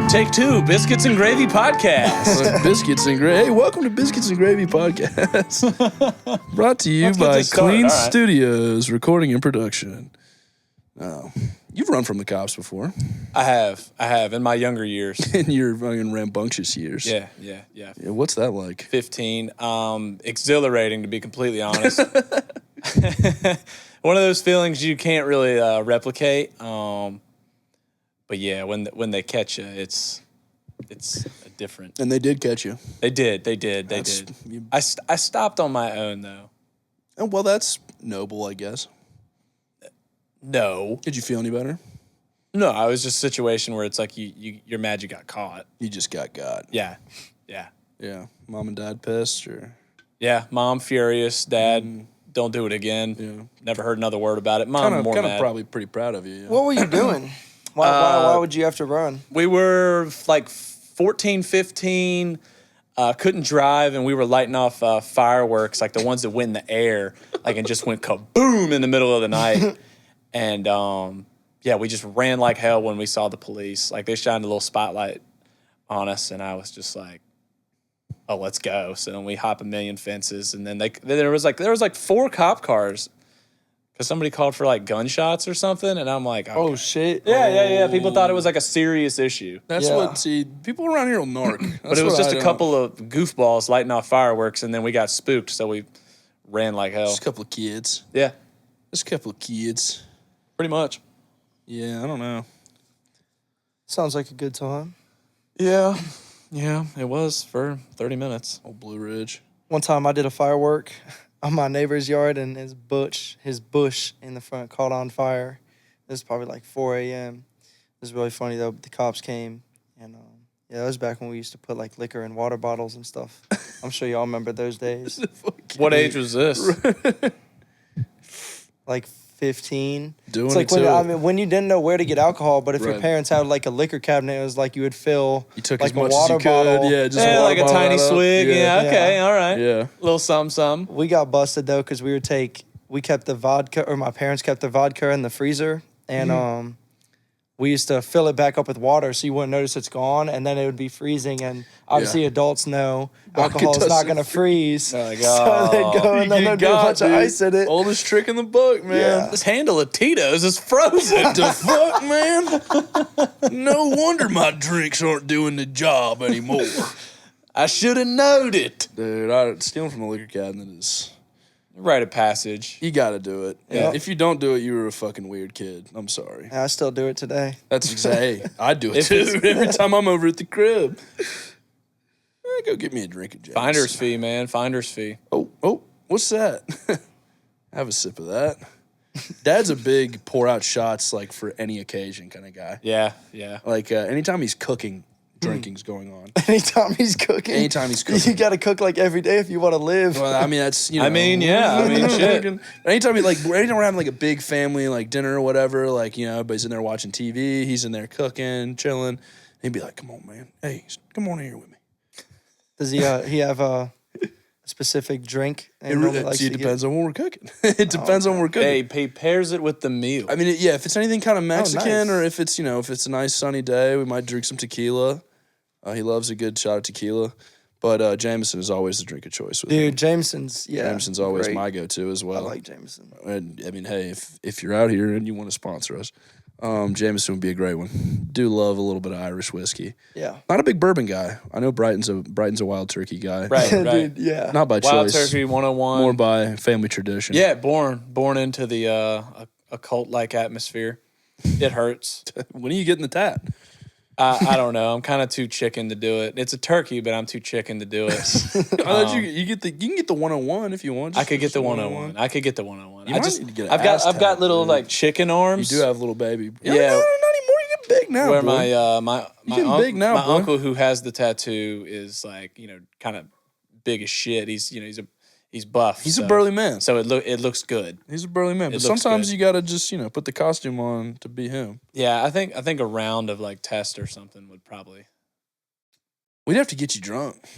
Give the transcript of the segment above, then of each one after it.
Take two, Biscuits and Gravy podcast. Biscuits and Gravy. Hey, welcome to Biscuits and Gravy podcast. Brought to you by Clean Studios, recording and production. You've run from the cops before. I have in my younger years. In your fucking rambunctious years. Yeah. What's that like? 15. Exhilarating, to be completely honest. One of those feelings you can't really replicate. But yeah, when they catch you, it's a different. And they did catch you. They did. I stopped on my own though. Oh, well, that's noble, I guess. No. Did you feel any better? No, I was just a situation where it's like you're mad you got caught. You just got. Yeah. Yeah. Mom and dad pissed, or? Yeah, mom furious, dad don't do it again. Yeah. Never heard another word about it. Mom more mad. Kind of probably pretty proud of you. Yeah. What were you doing? Why would you have to run? We were like 14, 15, couldn't drive, and we were lighting off fireworks, like the ones that went in the air, like, and just went kaboom in the middle of the night. And, we just ran like hell when we saw the police. Like, they shined a little spotlight on us, and I was just like, oh, let's go. So then we hop a million fences, and then there was like 4 cop cars. Because somebody called for, like, gunshots or something, and I'm like, oh, shit. Yeah. People thought it was, like, a serious issue. That's people around here will narc. But it was just a couple of goofballs lighting off fireworks, and then we got spooked, so we ran like hell. Just a couple of kids. Yeah. Just a couple of kids. Pretty much. Yeah, I don't know. Sounds like a good time. Yeah, it was for 30 minutes. Old Blue Ridge. One time I did a firework on my neighbor's yard, and his bush in the front caught on fire. It was probably like 4 a.m. It was really funny, though. The cops came, and that was back when we used to put like liquor in water bottles and stuff. I'm sure y'all remember those days. What age was this? Like 15. Doing it's like when you didn't know where to get alcohol, but if your parents had like a liquor cabinet, it was like you would fill took like as much a water as you could. bottle. Yeah, just like a tiny swig. Yeah, okay, all right. Yeah. A little some. We got busted though because we kept the vodka, or my parents kept the vodka in the freezer, and we used to fill it back up with water so you wouldn't notice it's gone, and then it would be freezing. And obviously adults know alcohol is not going to freeze. Oh my God. So they'd go and then there'd be a bunch of ice in it. Oldest trick in the book, man. Yeah. This handle of Tito's is frozen. What the fuck, man? No wonder my drinks aren't doing the job anymore. I should have known it. Dude, stealing from a liquor cabinet is... Rite of passage. You got to do it. Yeah. If you don't do it, you were a fucking weird kid. I'm sorry. I still do it today. That's exactly. I do it too. Every time I'm over at the crib. Go get me a drink of James. Finder's fee, man. Finder's fee. Oh, what's that? Have a sip of that. Dad's a big pour out shots like for any occasion kind of guy. Yeah. Like anytime he's cooking, drinking's going on. Anytime he's cooking. You got to cook like every day if you want to live. Well, I mean, that's, shit. Anytime we're having like a big family like dinner or whatever, like, everybody's in there watching TV, he's in there cooking, chilling. He'd be like, "Come on, man. Hey, come on here with me." Does he have a specific drink? It depends on what we're cooking. It depends on what we're cooking. He pairs it with the meal. I mean, if it's anything kind of Mexican, nice. or if it's, if it's a nice sunny day, we might drink some tequila. He loves a good shot of tequila. But Jameson is always the drink of choice with him. Jameson's always great. my go-to as well. I like Jameson. And I mean, hey, if you're out here and you want to sponsor us, Jameson would be a great one. Do love a little bit of Irish whiskey. Yeah. Not a big bourbon guy. I know Brighton's a Wild Turkey guy. Right. Dude, yeah. Not by Wild choice. Turkey 101. More by family tradition. Yeah, born into the occult-like atmosphere. It hurts. When are you getting the tat? I don't know. I'm kind of too chicken to do it. It's a turkey, but I'm too chicken to do it. You can get the 101 if you want. I could get the 101. I could get the 101. You might need to get an I've got little like chicken arms. You do have little baby. Yeah. No, not anymore. You get big now. Where boy. my big now, my boy. uncle who has the tattoo is like, kind of big as shit. He's buff. He's a burly man. So it looks good. He's a burly man. But It looks sometimes good. you gotta just, put the costume on to be him. Yeah, I think a round of like test or something would probably We'd have to get you drunk.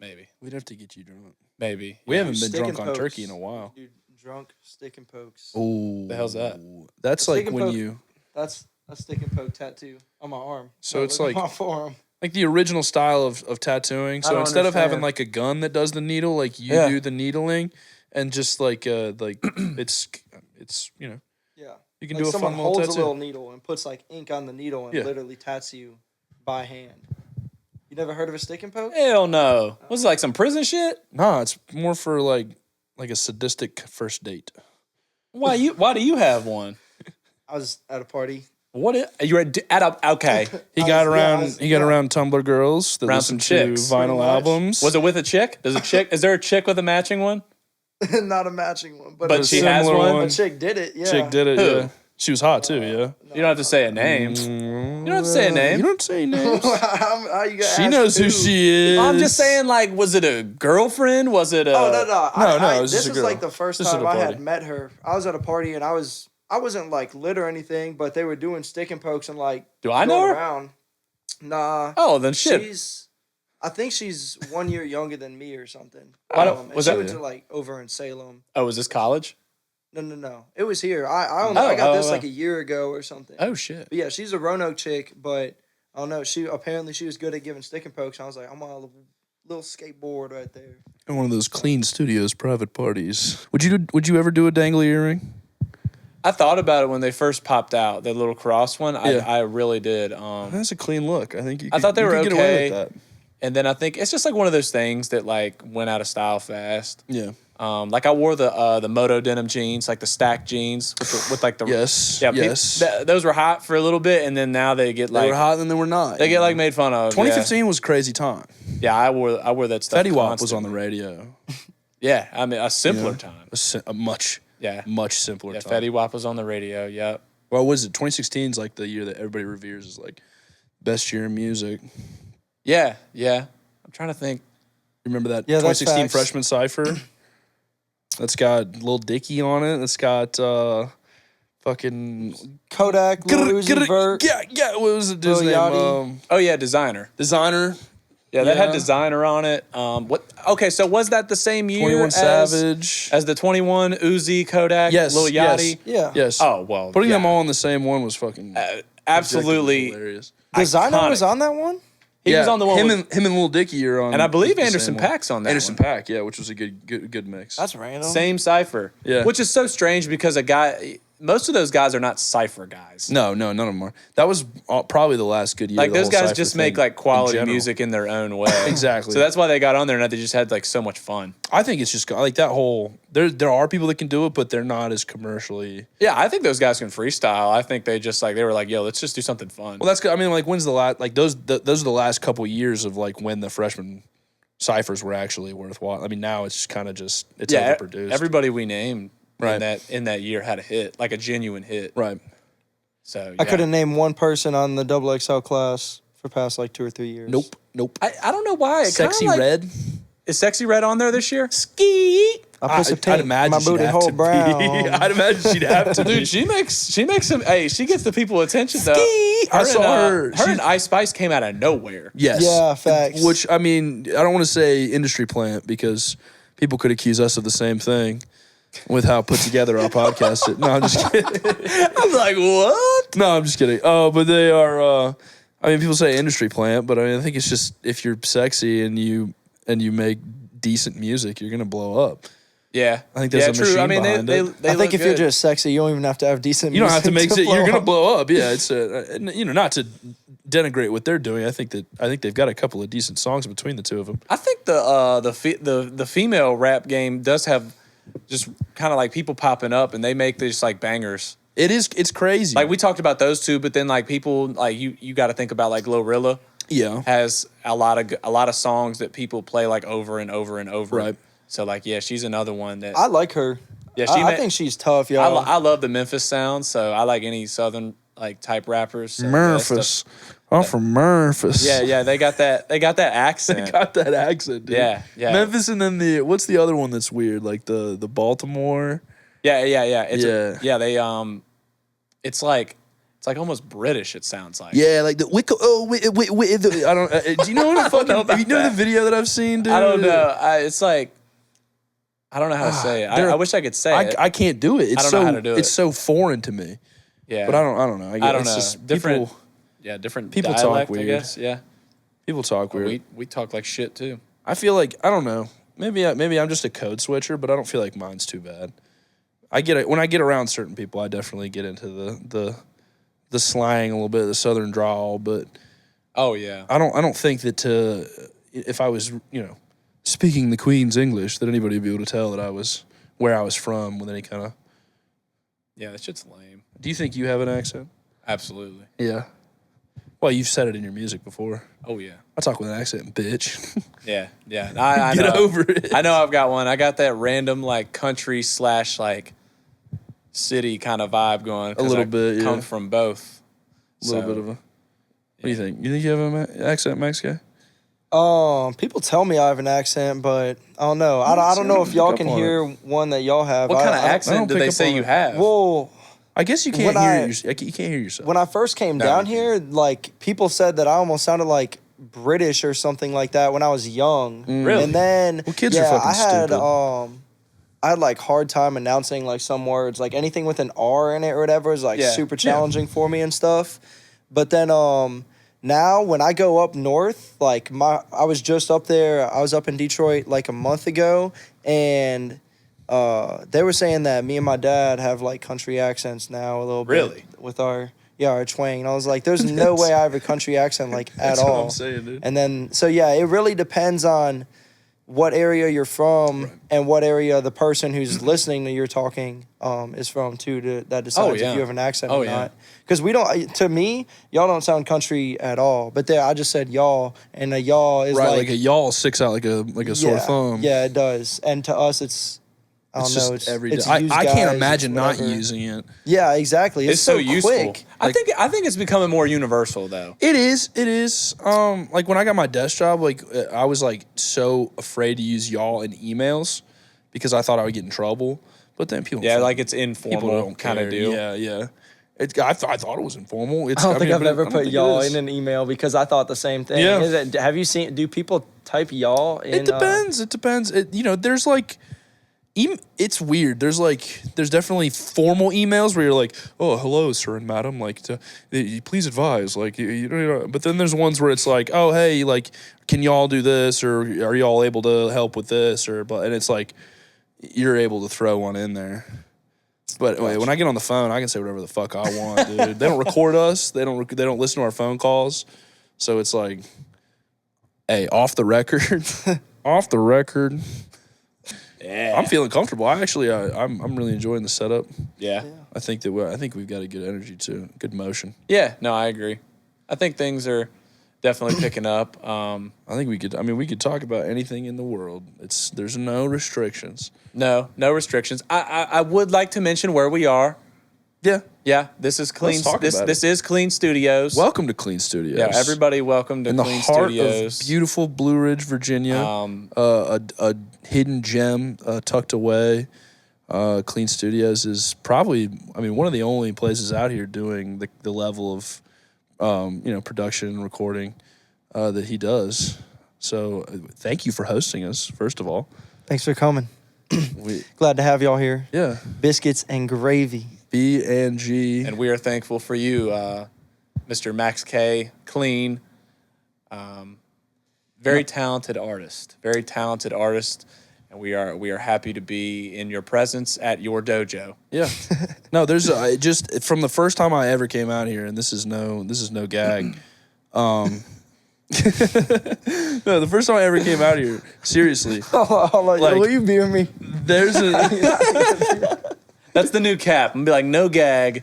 maybe. We'd have to get you drunk. Maybe. We haven't been Stick drunk and on pokes. turkey in a while. Dude, drunk stick and pokes. Oh, The hell's that? That's Stick like and when poke. you. That's a stick and poke tattoo on my arm. So it's like my forearm. Like the original style of tattooing. So instead of having like a gun that does the needle, like you do the needling, and just like it's you know. Yeah. You can like do a someone fun little holds tattoo. a little needle and puts like ink on the needle and literally tats you by hand. You never heard of a stick and poke? Hell no. Was it like some prison shit? Nah, it's more for like a sadistic first date. Why do you have one? I was at a party. You were at a okay. He got around Tumblr girls that Around listen some to chicks. vinyl albums. Was it with a chick? Is there a chick with a matching one? Not a matching one, but she has one. A chick did it. Yeah. Chick did it. Who? Yeah. She was hot too. Yeah. You don't have to say a name. You don't have to say a name. You don't say names. You She knows who she is. I'm just saying, like, was it a girlfriend? Was it a? Oh no. This was like the first time I had met her. I was at a party and I wasn't like lit or anything, but they were doing stick and pokes and like. Do I know her? Around. Nah. Oh, then shit. I think she's 1 year younger than me or something. Was she that went to like over in Salem. Oh, was this college? No. It was here. I got this like a year ago or something. Oh shit. But yeah, she's a Roanoke chick, but I don't know. She was good at giving stick and pokes. I was like, I'm on a little skateboard right there. And one of those clean studios private parties. Would you ever do a dangly earring? I thought about it when they first popped out, the little cross one. I really did. That's a clean look. I think I thought they were okay. Get away with that. And then I think it's just like one of those things that like went out of style fast. Yeah. Like I wore the Moto denim jeans, like the stacked jeans with like the yes. Those were hot for a little bit, and then now they get like they were hot and then they were not. They get like made fun of. 2015 was a crazy time. Yeah, I wore that stuff. Fetty Wap was on the radio. Yeah, I mean a simpler time. A much simpler time. Fetty Wap was on the radio. Yep. Well, was it 2016 is like the year that everybody reveres as like best year in music. Yeah. I'm trying to think. Remember that 2016 freshman cypher? That's got Lil Dicky on it. That's got fucking Kodak, Lil Uzi Vert. Yeah. What was it? His name? Designer. Yeah, that had Designer on it. Okay, so was that the same year 21 Savage as the 21 Uzi, Kodak, Lil Yachty? Yes. Oh well, putting them all in the same one was fucking absolutely hilarious. Designer was on that one. He was on the one. Him and Lil Dicky are on, and I believe Anderson .Paak's on that. Anderson .Paak, yeah, which was a good mix. That's random. Same cipher, which is so strange because most of those guys are not cipher guys. No, none of them are. That was probably the last good year. Like those guys just make like quality music in their own way. Exactly. So that's why they got on there, and they just had like so much fun. I think it's just like that whole. There are people that can do it, but they're not as commercially. Yeah, I think those guys can freestyle. I think they were like, yo, let's just do something fun. Well, that's good. I mean, like when's the last? Like those are the last couple years of like when the freshman ciphers were actually worthwhile. I mean, now it's kind of just overproduced. Everybody we named. Right. In that year had a hit, like a genuine hit. Right. So I couldn't name one person on the XXL class for past like 2 or 3 years. Nope. I don't know why. Sexy Red. Is Sexy Red on there this year? Ski. I'd imagine my booty hole brown. I'd imagine she'd have to. Dude, she makes some. Hey, she gets the people attention though. I saw her. Her and Ice Spice came out of nowhere. Yes. Yeah, facts. Which I mean, I don't want to say industry plant because people could accuse us of the same thing. With how put together our podcast is. No, I'm just kidding. I'm like, what? No, I'm just kidding. Oh, but they are. I mean, people say industry plant, but I mean, I think it's just if you're sexy and you make decent music, you're gonna blow up. Yeah, I think there's a machine behind it. I think if you're just sexy, you don't even have to have decent. You don't have to make it. You're gonna blow up. Yeah, it's not to denigrate what they're doing. I think they've got a couple of decent songs between the two of them. I think the female rap game does have. Just kind of like people popping up and they make these like bangers. It's crazy. Like we talked about those two, but then like people like you got to think about like Glorilla. Yeah, has a lot of songs that people play like over and over and over. Right. So like she's another one that I like her. Yeah, I think she's tough, y'all. I love the Memphis sound, so I like any southern like type rappers. So Memphis. I'm from Memphis. Yeah, they got that accent. They got that accent, dude. Yeah. Memphis, and then what's the other one that's weird? Like the Baltimore. Yeah. They it's like almost British. It sounds like. Yeah, like the I don't. Do you know what you know the video that I've seen, dude? I don't know. It's like I don't know how to say it. I wish I could say it. I can't do it. I don't know how to do it. It's so foreign to me. Yeah. But I don't know. I don't know. Just Different. Different people dialect, talk weird. I guess. Yeah. People talk weird. We talk like shit too. I feel like, I don't know. Maybe I'm just a code switcher, but I don't feel like mine's too bad. When I get around certain people, I definitely get into the slang a little bit, the southern drawl, but oh yeah. I don't think that if I was, speaking the Queen's English, that anybody would be able to tell that I was where I was from with any kind of. Yeah, that shit's lame. Do you think you have an accent? Absolutely. Yeah. Well, you've said it in your music before. Oh yeah. I talk with an accent, bitch. Yeah. I Get know. over it. I know I've got one. I got that random like country / like city kind of vibe going. A little bit, yeah. Come from both. A little bit of a. What do you think? You think you have an accent, Max guy? People tell me I have an accent, but I don't know. I don't know if y'all can hear one that y'all have. What kind of accent do they say you have? Well, I guess you can't hear you can't hear yourself. When I first came down here, like people said that I almost sounded like British or something like that when I was young. Really? And then kids are fucking stupid. I had like hard time announcing like some words, like anything with an R in it or whatever is like super challenging for me and stuff. But then now when I go up north, like I was just up there. I was up in Detroit like a month ago, and they were saying that me and my dad have like country accents now a little bit. Really? With our twang. And I was like, there's no way I have a country accent like at all. That's what I'm saying, dude. And then it really depends on what area you're from and what area the person who's listening to your talking is from too. That decides if you have an accent or not. Because to me, y'all don't sound country at all. But I just said y'all, and a y'all is like a y'all sticks out like a sore thumb. Yeah, it does. And to us, it's I don't know. Just every day. It's I can't imagine not using it. Yeah, exactly. It's so useful. Quick. I think it's becoming more universal though. It is. Like when I got my desk job, like I was like so afraid to use y'all in emails because I thought I would get in trouble. But then people, like it's informal kind of deal. Yeah. I thought it was informal. I don't think I've ever put y'all in an email because I thought the same thing. Yeah. Have you seen? Do people type y'all in? It depends. It depends. There's like. It's weird. There's definitely formal emails where you're like, oh, hello, sir and madam, like, please advise, like, But then there's ones where it's like, oh, hey, like, can y'all do this, or are y'all able to help with this, and it's like, you're able to throw one in there. But wait, when I get on the phone, I can say whatever the fuck I want, dude. They don't record us. They don't listen to our phone calls. So it's like, hey, off the record, off the record. Yeah. I'm feeling comfortable. I'm really enjoying the setup. Yeah. I think we've got a good energy too, good motion. Yeah, no, I agree. I think things are definitely picking up. I think we could talk about anything in the world. There's no restrictions. No restrictions. I would like to mention where we are. Yeah, this is Clean. This is Clean Studios. Welcome to Clean Studios. Yeah, everybody, welcome to in Clean the heart Studios. Of beautiful Blue Ridge, Virginia. A hidden gem tucked away. Clean Studios is probably, one of the only places out here doing the level of, production and recording that he does. So thank you for hosting us, first of all. Thanks for coming. Glad to have y'all here. Yeah. Biscuits and Gravy. B&G. And we are thankful for you, Mr. Max K. Clean. Very talented artist. And we are happy to be in your presence at your dojo. Yeah. No, there's just from the first time I ever came out here, and this is no gag. No, the first time I ever came out here, seriously. Will you be with me? There's a. That's the new cap. I'm gonna be like, no gag.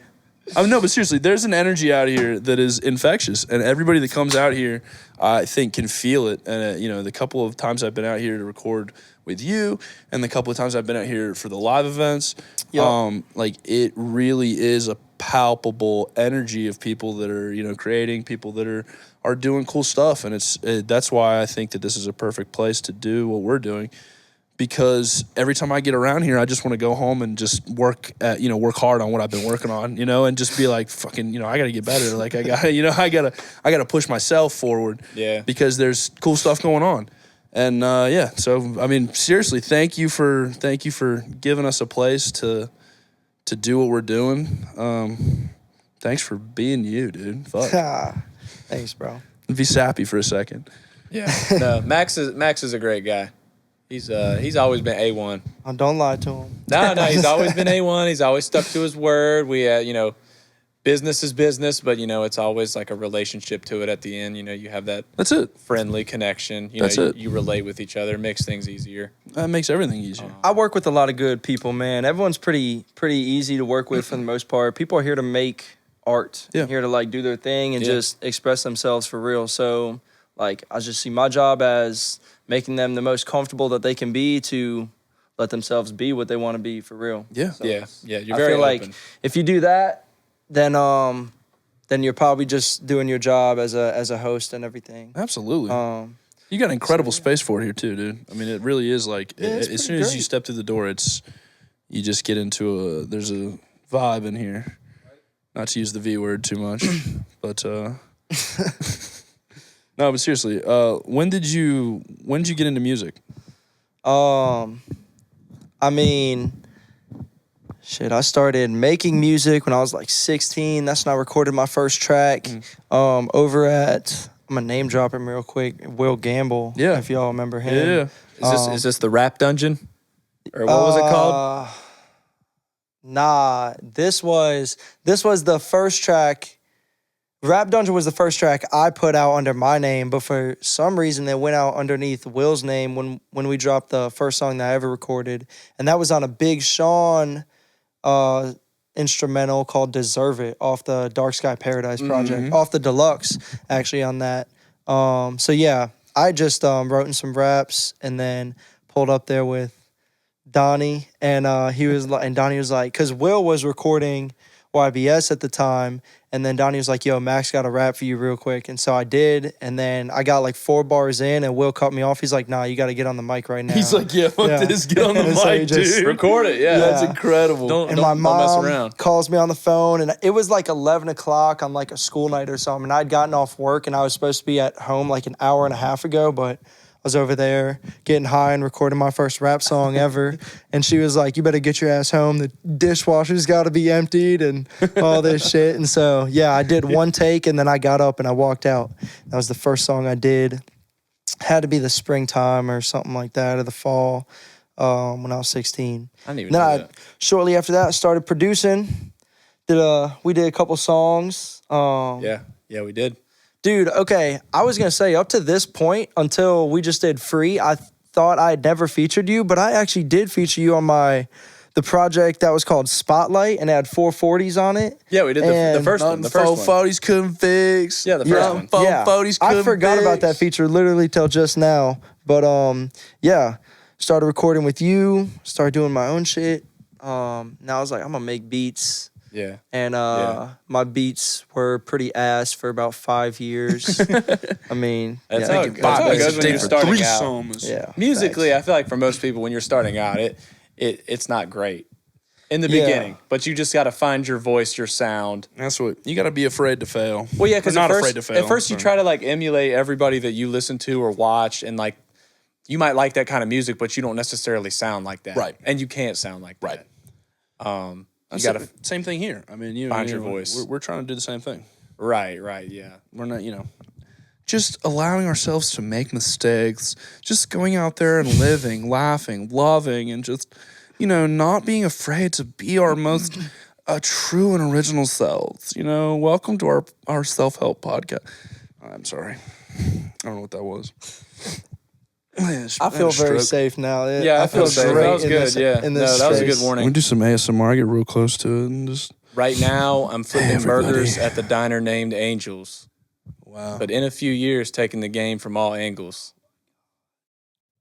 No, but seriously, there's an energy out here that is infectious, and everybody that comes out here, I think, can feel it. And the couple of times I've been out here to record with you, and the couple of times I've been out here for the live events, it really is a palpable energy of people that are creating, people that are doing cool stuff, and that's why I think that this is a perfect place to do what we're doing. Because every time I get around here, I just want to go home and just work hard on what I've been working on, and just be like, fucking, I got to get better. Like I got to push myself forward. Yeah. Because there's cool stuff going on, and so seriously, thank you for giving us a place to do what we're doing. Thanks for being you, dude. Fuck. Thanks, bro. Be sappy for a second. Yeah. No, Max is a great guy. He's always been A1. Oh, don't lie to him. No, he's always been A1. He's always stuck to his word. We, business is business, but it's always like a relationship to it at the end. You have that. That's it. Friendly connection. You relate with each other. It makes things easier. That makes everything easier. I work with a lot of good people, man. Everyone's pretty easy to work with for the most part. People are here to make art. Yeah. Here to like do their thing and just express themselves for real. So like I just see my job as making them the most comfortable that they can be to let themselves be what they want to be for real. Yeah. So yeah. You're I very feel open. like if you do that, then you're probably just doing your job as a host and everything. Absolutely. You got incredible space for it here too, dude. I mean, it really is like as soon as you step through the door, you just get into there's a vibe in here. Not to use the V word too much, but no, but seriously, when did you get into music? I mean, shit, I started making music when I was like 16. That's when I recorded my first track. Over at, I'm gonna name drop him real quick, Will Gamble. Yeah. If y'all remember him. Yeah. Is this the Rap Dungeon? Or what was it called? Nah, this was the first track. Rap Dungeon was the first track I put out under my name, but for some reason it went out underneath Will's name when we dropped the first song that I ever recorded, and that was on a Big Sean instrumental called "Deserve It" off the Dark Sky Paradise project, off the deluxe actually on that. So yeah, I just wrote in some raps and then pulled up there with Donnie, and Donnie was like, because Will was recording YBS at the time, and then Donnie was like, yo, Max got a rap for you real quick, and so I did, and then I got like 4 bars in, and Will cut me off. He's like, nah, you got to get on the mic right now. He's like, yeah, fuck this, get on the And so he mic, just dude. Record it, yeah. That's incredible. Don't my mess mom around. calls me on the phone, and it was like 11 o'clock on like a school night or something, and I'd gotten off work, and I was supposed to be at home like an hour and a half ago, but I was over there getting high and recording my first rap song ever. And she was like, you better get your ass home. The dishwasher's got to be emptied and all this shit. And so, yeah, I did one take and then I got up and I walked out. That was the first song I did. Had to be the springtime or something like that, or the fall when I was 16. I didn't even know that. Shortly after that, I started producing. We did a couple songs. Yeah, we did. Dude, okay, I was going to say, up to this point, until we just did Free, I thought I had never featured you, but I actually did feature you on the project that was called Spotlight, and it had 440s on it. Yeah, we did the first one. The first one. 440s couldn't fix. Yeah, the first one. 440s couldn't I forgot fix. about that feature literally till just now. But, yeah, started recording with you, started doing my own shit. Now I was like, I'm going to make beats. Yeah. And my beats were pretty ass for about 5 years. I mean, That's yeah. how it goes when you're starting out. Songs. Yeah. Musically, I feel like for most people, when you're starting out, it's not great in the beginning. But you just got to find your voice, your sound. That's what you got to be afraid to fail. Well, yeah, because not afraid to fail. At first, you try to like emulate everybody that you listen to or watch, and like you might like that kind of music, but you don't necessarily sound like that, Right? And you can't sound like Right. that. You got gotta same thing here. I mean, find your voice. We're trying to do the same thing. Right, yeah. We're not, just allowing ourselves to make mistakes, just going out there and living, laughing, loving, and just, not being afraid to be our most true and original selves. Welcome to our self-help podcast. I'm sorry. I don't know what that was. I feel very safe now. I feel safe. That was good. That was a good warning. We do some ASMR. Get real close to it and just. Right now, I'm flipping Everybody. burgers at the diner named Angels. Wow. But in a few years, taking the game from all angles.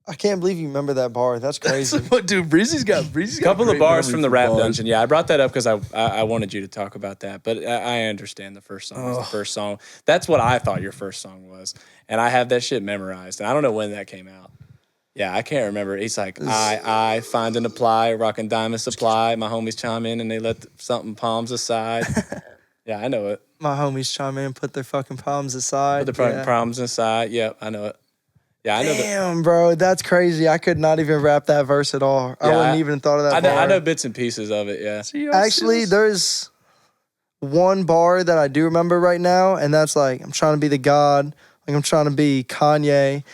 I can't believe you remember that bar. That's crazy. Dude, Breezy's got A couple of bars from the Rap Dungeon. Yeah, I brought that up because I wanted you to talk about that. But I understand the first song was the first song. That's what I thought your first song was. And I have that shit memorized. And I don't know when that came out. Yeah, I can't remember. He's like, I find and apply, rockin' diamond supply. My homies chime in and they let something palms aside. Yeah, I know it. My homies chime in and put their fucking palms aside. Put the fucking palms aside. Yeah, I know it. Yeah, I know that. Damn, bro, that's crazy. I could not even rap that verse at all. I Yeah, wouldn't even thought of that. I know bits and pieces of it. Yeah. Actually, there's one bar that I do remember right now, and that's like, I'm trying to be the God, like I'm trying to be Kanye.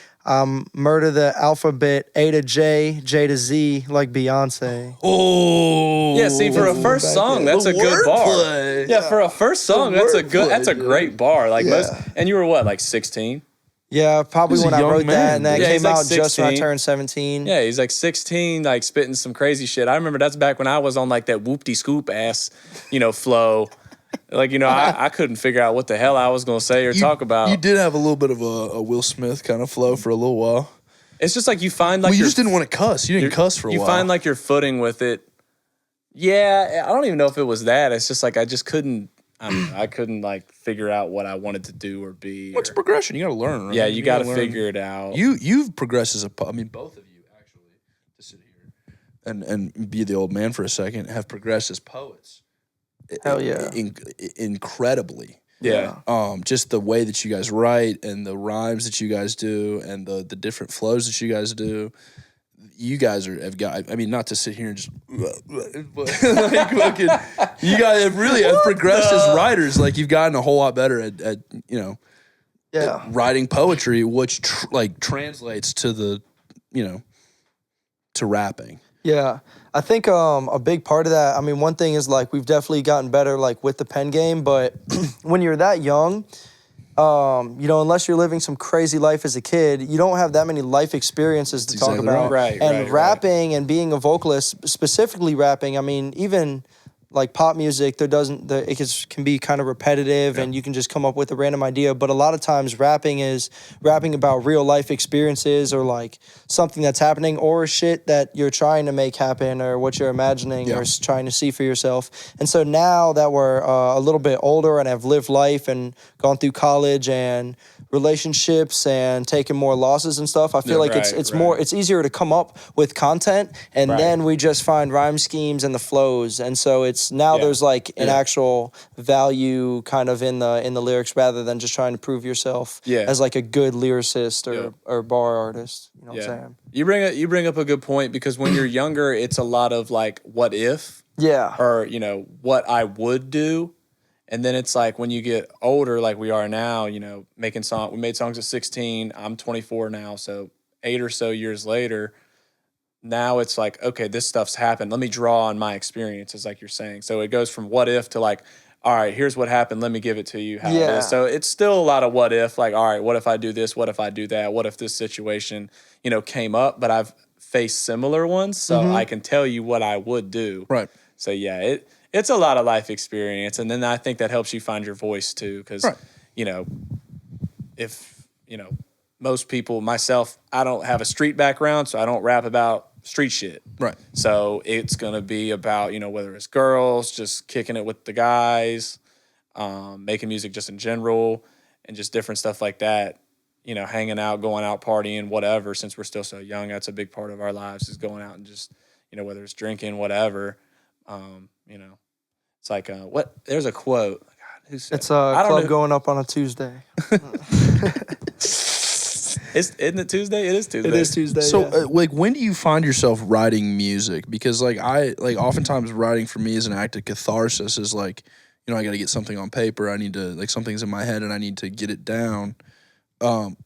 Murder the alphabet A to J, J to Z, like Beyonce. Oh, Yeah, see, for a first song, that's a good bar. wordplay. Yeah, for a first song, that's a great bar. Like most, and you were what, like 16? Yeah, probably He's a when I young wrote man, that, and that dude. Yeah, came he's like out just when I 16. turned 17. Yeah, he's like 16, like spitting some crazy shit. I remember that's back when I was on like that whoop-de-scoop ass, flow. Like, I couldn't figure out what the hell I was going to say or talk about. You did have a little bit of a Will Smith kind of flow for a little while. It's just like you find like Well, you just didn't want to cuss. You didn't cuss for a while. You find like your footing with it. Yeah, I don't even know if it was that. It's just like I just couldn't. I don't know. I couldn't like figure out what I wanted to do or be. What's a progression? You got to learn, right? Yeah, you got to learn. figure it out. You've progressed as a poet. I mean, both of you actually, to sit here and be the old man for a second, have progressed as poets. Hell yeah. Incredibly. Yeah. Just the way that you guys write and the rhymes that you guys do and the different flows that you guys do. You guys have got, I mean, not to sit here and just, but like, fucking, you guys have really have progressed as writers. Like, you've gotten a whole lot better at at writing poetry, which translates to the, to rapping. Yeah. I think a big part of that, I mean, one thing is like we've definitely gotten better like with the pen game, but when you're that young, unless you're living some crazy life as a kid, you don't have that many life experiences to talk about. Right. And rapping and being a vocalist, specifically rapping, I mean, even like pop music, it can be kind of repetitive and you can just come up with a random idea. But a lot of times rapping is rapping about real life experiences or like something that's happening or shit that you're trying to make happen or what you're imagining or trying to see for yourself. And so now that we're a little bit older and have lived life and gone through college and relationships and taking more losses and stuff, I feel like it's easier to come up with content and then we just find rhyme schemes and the flows. And so it's now there's like an actual value kind of in the lyrics rather than just trying to prove yourself as like a good lyricist or bar artist. You know what I'm saying? You bring up a good point because when you're younger, it's a lot of like what if or what I would do. And then it's like when you get older, like we are now, making songs. We made songs at 16. I'm 24 now, so 8 or so years later, now it's like, okay, this stuff's happened. Let me draw on my experiences, like you're saying. So it goes from what if to like, all right, here's what happened. Let me give it to you how it is. So it's still a lot of what if, like, all right, what if I do this? What if I do that? What if this situation, came up? But I've faced similar ones, so I can tell you what I would do. Right. So yeah, it's a lot of life experience, and then I think that helps you find your voice too, because if most people, myself, I don't have a street background, so I don't rap about street shit. Right. So it's gonna be about whether it's girls, just kicking it with the guys, making music just in general, and just different stuff like that. Hanging out, going out, partying, whatever. Since we're still so young, that's a big part of our lives is going out and just whether it's drinking, whatever. It's like there's a quote. God, who said it's a club going up on a Tuesday. Isn't it Tuesday? It is Tuesday. It is Tuesday. So when do you find yourself writing music? Because oftentimes writing for me is an act of catharsis. Is like I got to get something on paper. I need to something's in my head and I need to get it down. Do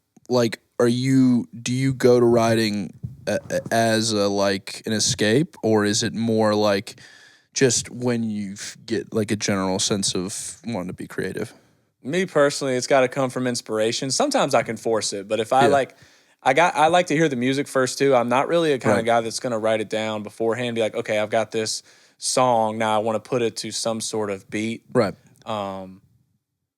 you go to writing as an escape, or is it more like just when you get like a general sense of wanting to be creative? Me personally, it's got to come from inspiration. Sometimes I can force it, but if I like to hear the music first too. I'm not really a kind of guy that's going to write it down beforehand. Be like, okay, I've got this song now. I want to put it to some sort of beat. Right. Nah,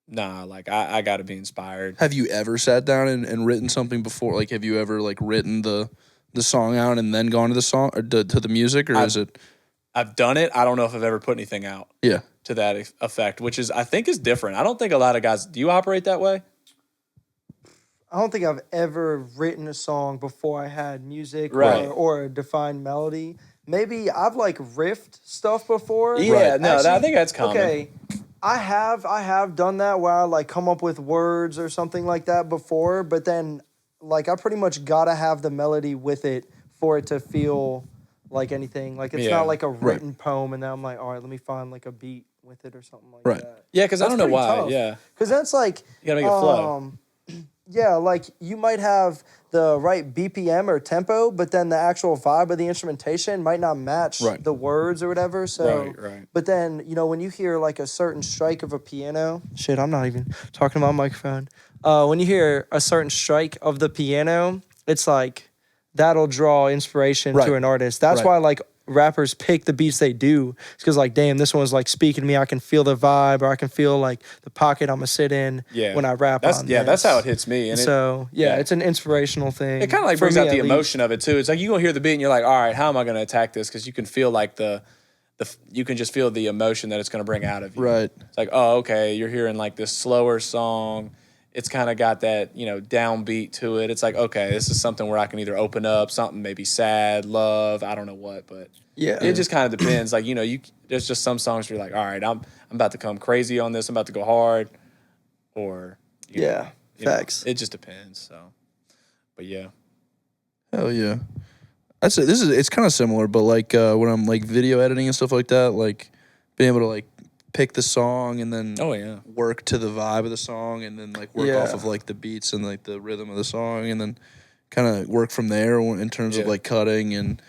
I got to be inspired. Have you ever sat down and written something before? Like, have you ever written the song out and then gone to the song or to the music, or is it? I've done it. I don't know if I've ever put anything out. Yeah. To that effect, which I think is different. I don't think a lot of guys. Do you operate that way? I don't think I've ever written a song before I had music or a defined melody. Maybe I've riffed stuff before. Yeah, no, actually, I think that's common. Okay, I have done that where I come up with words or something like that before, but then I pretty much gotta have the melody with it for it to feel like anything. It's not like a written poem, and then I'm like, all right, let me find a beat with it or something like Right. that. Yeah, because I don't know why. Tough. Yeah, Because that's like you gotta make it flow. Yeah, like you might have the right BPM or tempo, but then the actual vibe of the instrumentation might not match Right. the words or whatever. So, Right. But then, when you hear like a certain strike of a piano, shit, I'm not even talking to my microphone. When you hear a certain strike of the piano, it's like that'll draw inspiration Right. to an artist. That's Right. why like rappers pick the beats they do. It's because like, damn, this one's like speaking to me. I can feel the vibe, or I can feel like the pocket I'm gonna sit in Yeah, when I rap that's on that's how this. it hits me. And So it's an inspirational thing. it kind of like for brings me, out the at least. emotion of it too. It's like you gonna hear the beat and you're like, all right, how am I gonna attack this? Because you can feel like you can just feel the emotion that it's gonna bring out of you. Right. It's like, oh, okay, you're hearing like this slower song. It's kind of got that, downbeat to it. It's like, okay, this is something where I can either open up something, maybe sad, love, I don't know what, but it just kind of depends. Like, there's just some songs where you're like, all right, I'm about to come crazy on this. I'm about to go hard, or facts. It just depends. So, but yeah, Hell yeah. That's it. It's kind of similar, but like when I'm like video editing and stuff like that, like being able to like pick the song and then work to the vibe of the song and then like work off of like the beats and like the rhythm of the song and then kind of work from there in terms of like cutting and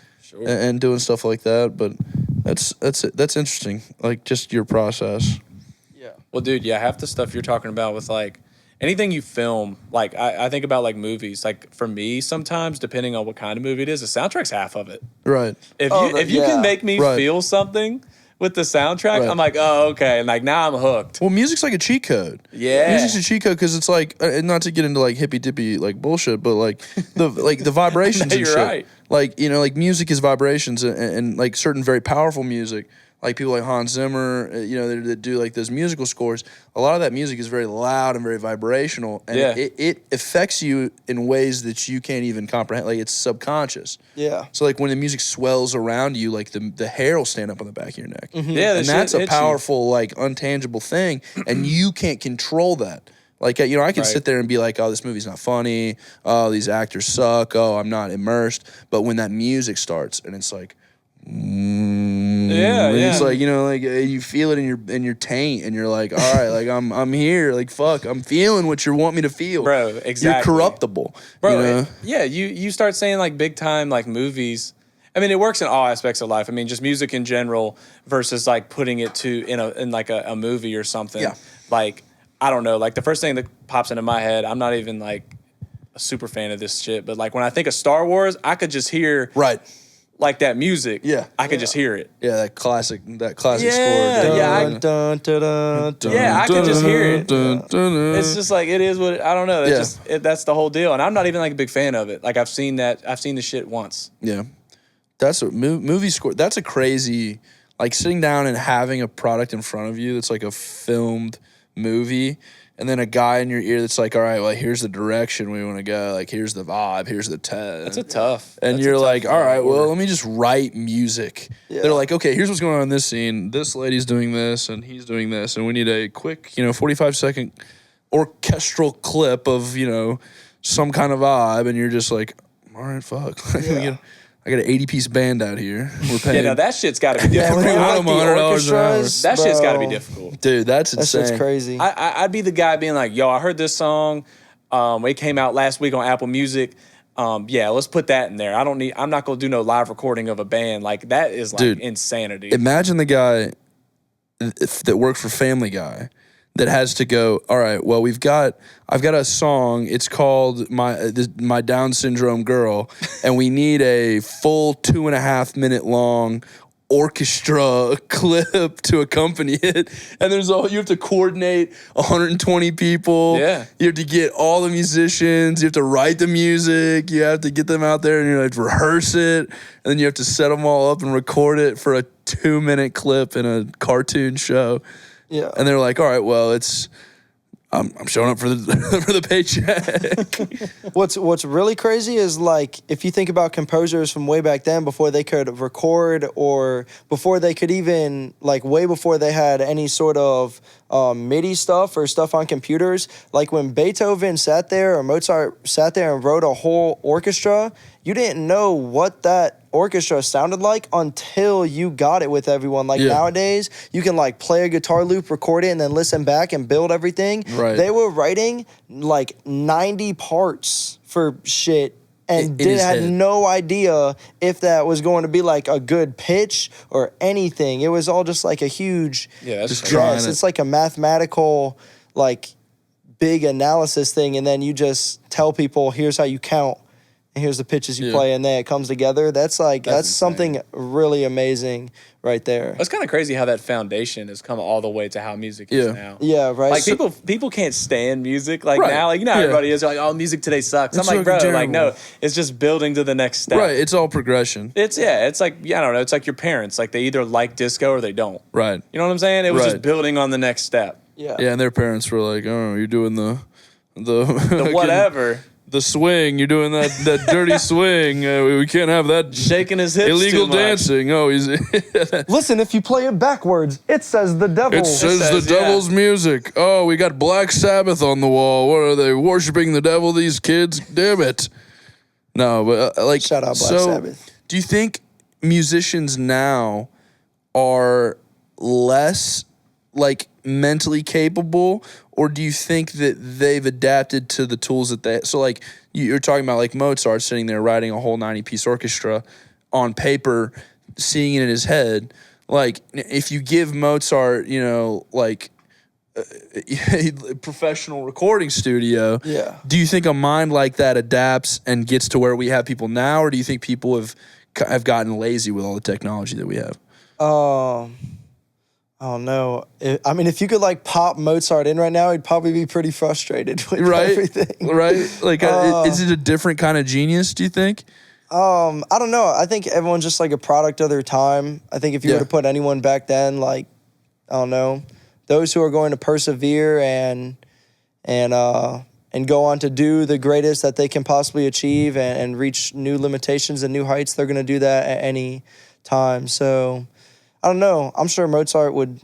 and doing stuff like that. But that's interesting. Like just your process. Yeah. Well, dude, half the stuff you're talking about with like anything you film, like I think about like movies. Like for me, sometimes depending on what kind of movie it is, the soundtrack's half of it. Right. If you can make me feel something with the soundtrack, I'm like, oh, okay, and like now I'm hooked. Well, music's like a cheat code. Yeah, music's a cheat code because it's like not to get into like hippy dippy like bullshit, but like the vibrations and shit. Right. Like like music is vibrations and like certain very powerful music. Like people like Hans Zimmer, that do like those musical scores. A lot of that music is very loud and very vibrational, and it affects you in ways that you can't even comprehend. Like it's subconscious. Yeah. So like when the music swells around you, like the hair will stand up on the back of your neck. Mm-hmm. Yeah, and that's a powerful, like untangible thing, and you can't control that. Like I can sit there and be like, oh, this movie's not funny. Oh, these actors suck. Oh, I'm not immersed. But when that music starts, and it's like. It's like like you feel it in your taint, and you're like, all right, like I'm here, like fuck, I'm feeling what you want me to feel, bro. Exactly, you're corruptible, bro. You start saying like big time like movies. I mean, it works in all aspects of life. I mean, just music in general versus like putting it in like a movie or something. Yeah. Like I don't know, like the first thing that pops into my head. I'm not even like a super fan of this shit, but like when I think of Star Wars, I could just hear like that music, I could just hear it. Yeah, that classic score. I could just hear it. It's just like it is what I don't know. That's the whole deal, and I'm not even like a big fan of it. Like I've seen the shit once. Yeah, that's a movie score. That's a crazy like sitting down and having a product in front of you that's like a filmed movie. And then a guy in your ear that's like, all right, well, here's the direction we want to go. Like, here's the vibe. Here's the test. That's tough. And you're like, all right, well, let me just write music. Yeah. They're like, okay, here's what's going on in this scene. This lady's doing this, and he's doing this. And we need a quick, 45-second orchestral clip of, some kind of vibe. And you're just like, all right, fuck. I got an 80-piece band out here. We're paying. No, that shit's got to be difficult. $100 an hour. That shit's got to be difficult. Dude, that's insane. That shit's crazy. I'd be the guy being like, yo, I heard this song. It came out last week on Apple Music. Let's put that in there. I'm not going to do no live recording of a band. Like, that is like insanity. Imagine the guy that worked for Family Guy that has to go, all right, well, I've got a song. It's called My Down Syndrome Girl, and we need a full 2.5 minute long orchestra clip to accompany it. And you have to coordinate 120 people. Yeah. You have to get all the musicians. You have to write the music. You have to get them out there and you have to rehearse it. And then you have to set them all up and record it for a 2-minute clip in a cartoon show. Yeah. And they're like, all right, well, I'm showing up for the paycheck. What's really crazy is like if you think about composers from way back then before they could record or before they could even like way before they had any sort of MIDI stuff or stuff on computers, like when Beethoven sat there or Mozart sat there and wrote a whole orchestra, you didn't know what that orchestra sounded like until you got it with everyone. Like nowadays, you can like play a guitar loop, record it, and then listen back and build everything. Right. They were writing like 90 parts for shit and had no idea if that was going to be like a good pitch or anything. It was all just like a huge that's guess. It's like a mathematical like big analysis thing, and then you just tell people, here's how you count and here's the pitches you play, and then it comes together. That's something really amazing right there. It's kind of crazy how that foundation has come all the way to how music is now. Yeah, right. Like people can't stand music now. Like everybody is like, oh, music today sucks. I'm like, bro, like no, it's just building to the next step. Right. It's all progression. It's like I don't know. It's like your parents. Like they either like disco or they don't. Right. You know what I'm saying? It was just building on the next step. Yeah. Yeah, and their parents were like, oh, you're doing the whatever. The swing, you're doing that dirty swing. We can't have that shaking his hips. Illegal too much. dancing. Oh, he's. Listen, if you play it backwards, it says the devil. It says the devil's music. Oh, we got Black Sabbath on the wall. What are they worshiping the devil? These kids, damn it. No, but like, shout out Black Sabbath. Do you think musicians now are less like mentally capable, or do you think that they've adapted to the tools that they? So like you're talking about like Mozart sitting there writing a whole 90-piece orchestra on paper, seeing it in his head. Like if you give Mozart, like a professional recording studio, do you think a mind like that adapts and gets to where we have people now, or do you think people have gotten lazy with all the technology that we have? Oh no! I mean, if you could like pop Mozart in right now, he'd probably be pretty frustrated with everything. Right? Like, is it a different kind of genius? Do you think? I don't know. I think everyone's just like a product of their time. I think if you were to put anyone back then, like, I don't know, those who are going to persevere and go on to do the greatest that they can possibly achieve and reach new limitations and new heights, they're going to do that at any time. So. I don't know. I'm sure Mozart would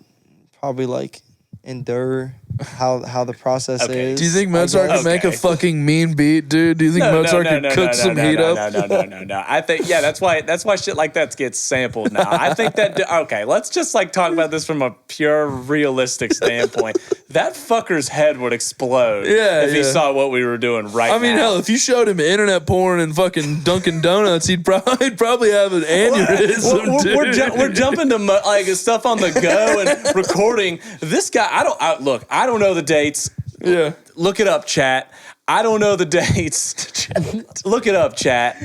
probably like endure how the process is. Do you think Mozart could make a fucking mean beat, dude? Do you think Mozart could cook some heat up? No. I think that's why shit like that gets sampled now. I think that let's just like talk about this from a pure realistic standpoint. That fucker's head would explode if he saw what we were doing right now. I mean, hell, if you showed him internet porn and fucking Dunkin' Donuts, he'd probably have an aneurysm. We're jumping to like stuff on the go and recording. This guy, I don't know the dates. Yeah. Look it up, chat. I don't know the dates. Look it up, chat.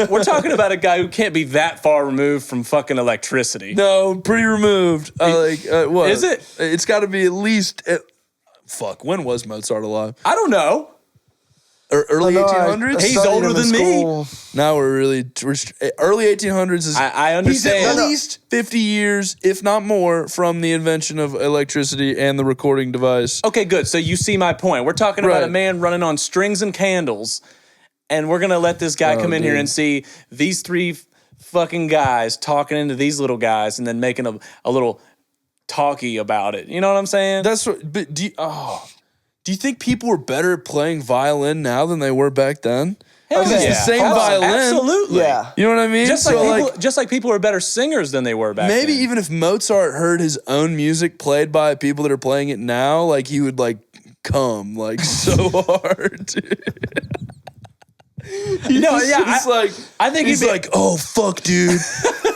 We're talking about a guy who can't be that far removed from fucking electricity. No, pretty removed. What? Is it? It's got to be at least... when was Mozart alive? I don't know. Early 1800s? He's older than me. Now we're early 1800s is... I understand. He's at least 50 years, if not more, from the invention of electricity and the recording device. Okay, good. So you see my point. We're talking about a man running on strings and candles, and we're going to let this guy come in here and see these three fucking guys talking into these little guys and then making a little talkie about it. You know what I'm saying? That's what... But do you think people were better at playing violin now than they were back then? Hell It's the same violin. Absolutely. Yeah. You know what I mean? Just like people are better singers than they were back then. Maybe even if Mozart heard his own music played by people that are playing it now, like he would like come like so hard. I think he's like, oh fuck, dude,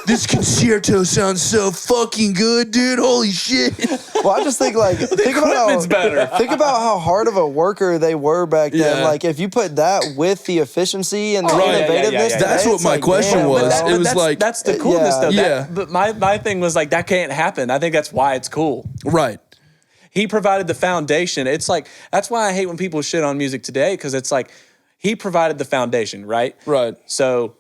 this concerto sounds so fucking good, dude. Holy shit. Well, I just think like think about how hard of a worker they were back then. Like if you put that with the efficiency and the innovativeness, that's what my question was. It was like that's the coolness though. Yeah. But my thing was like that can't happen. I think that's why it's cool. Right. He provided the foundation. It's like that's why I hate when people shit on music today, because it's like he provided the foundation, right? Right. So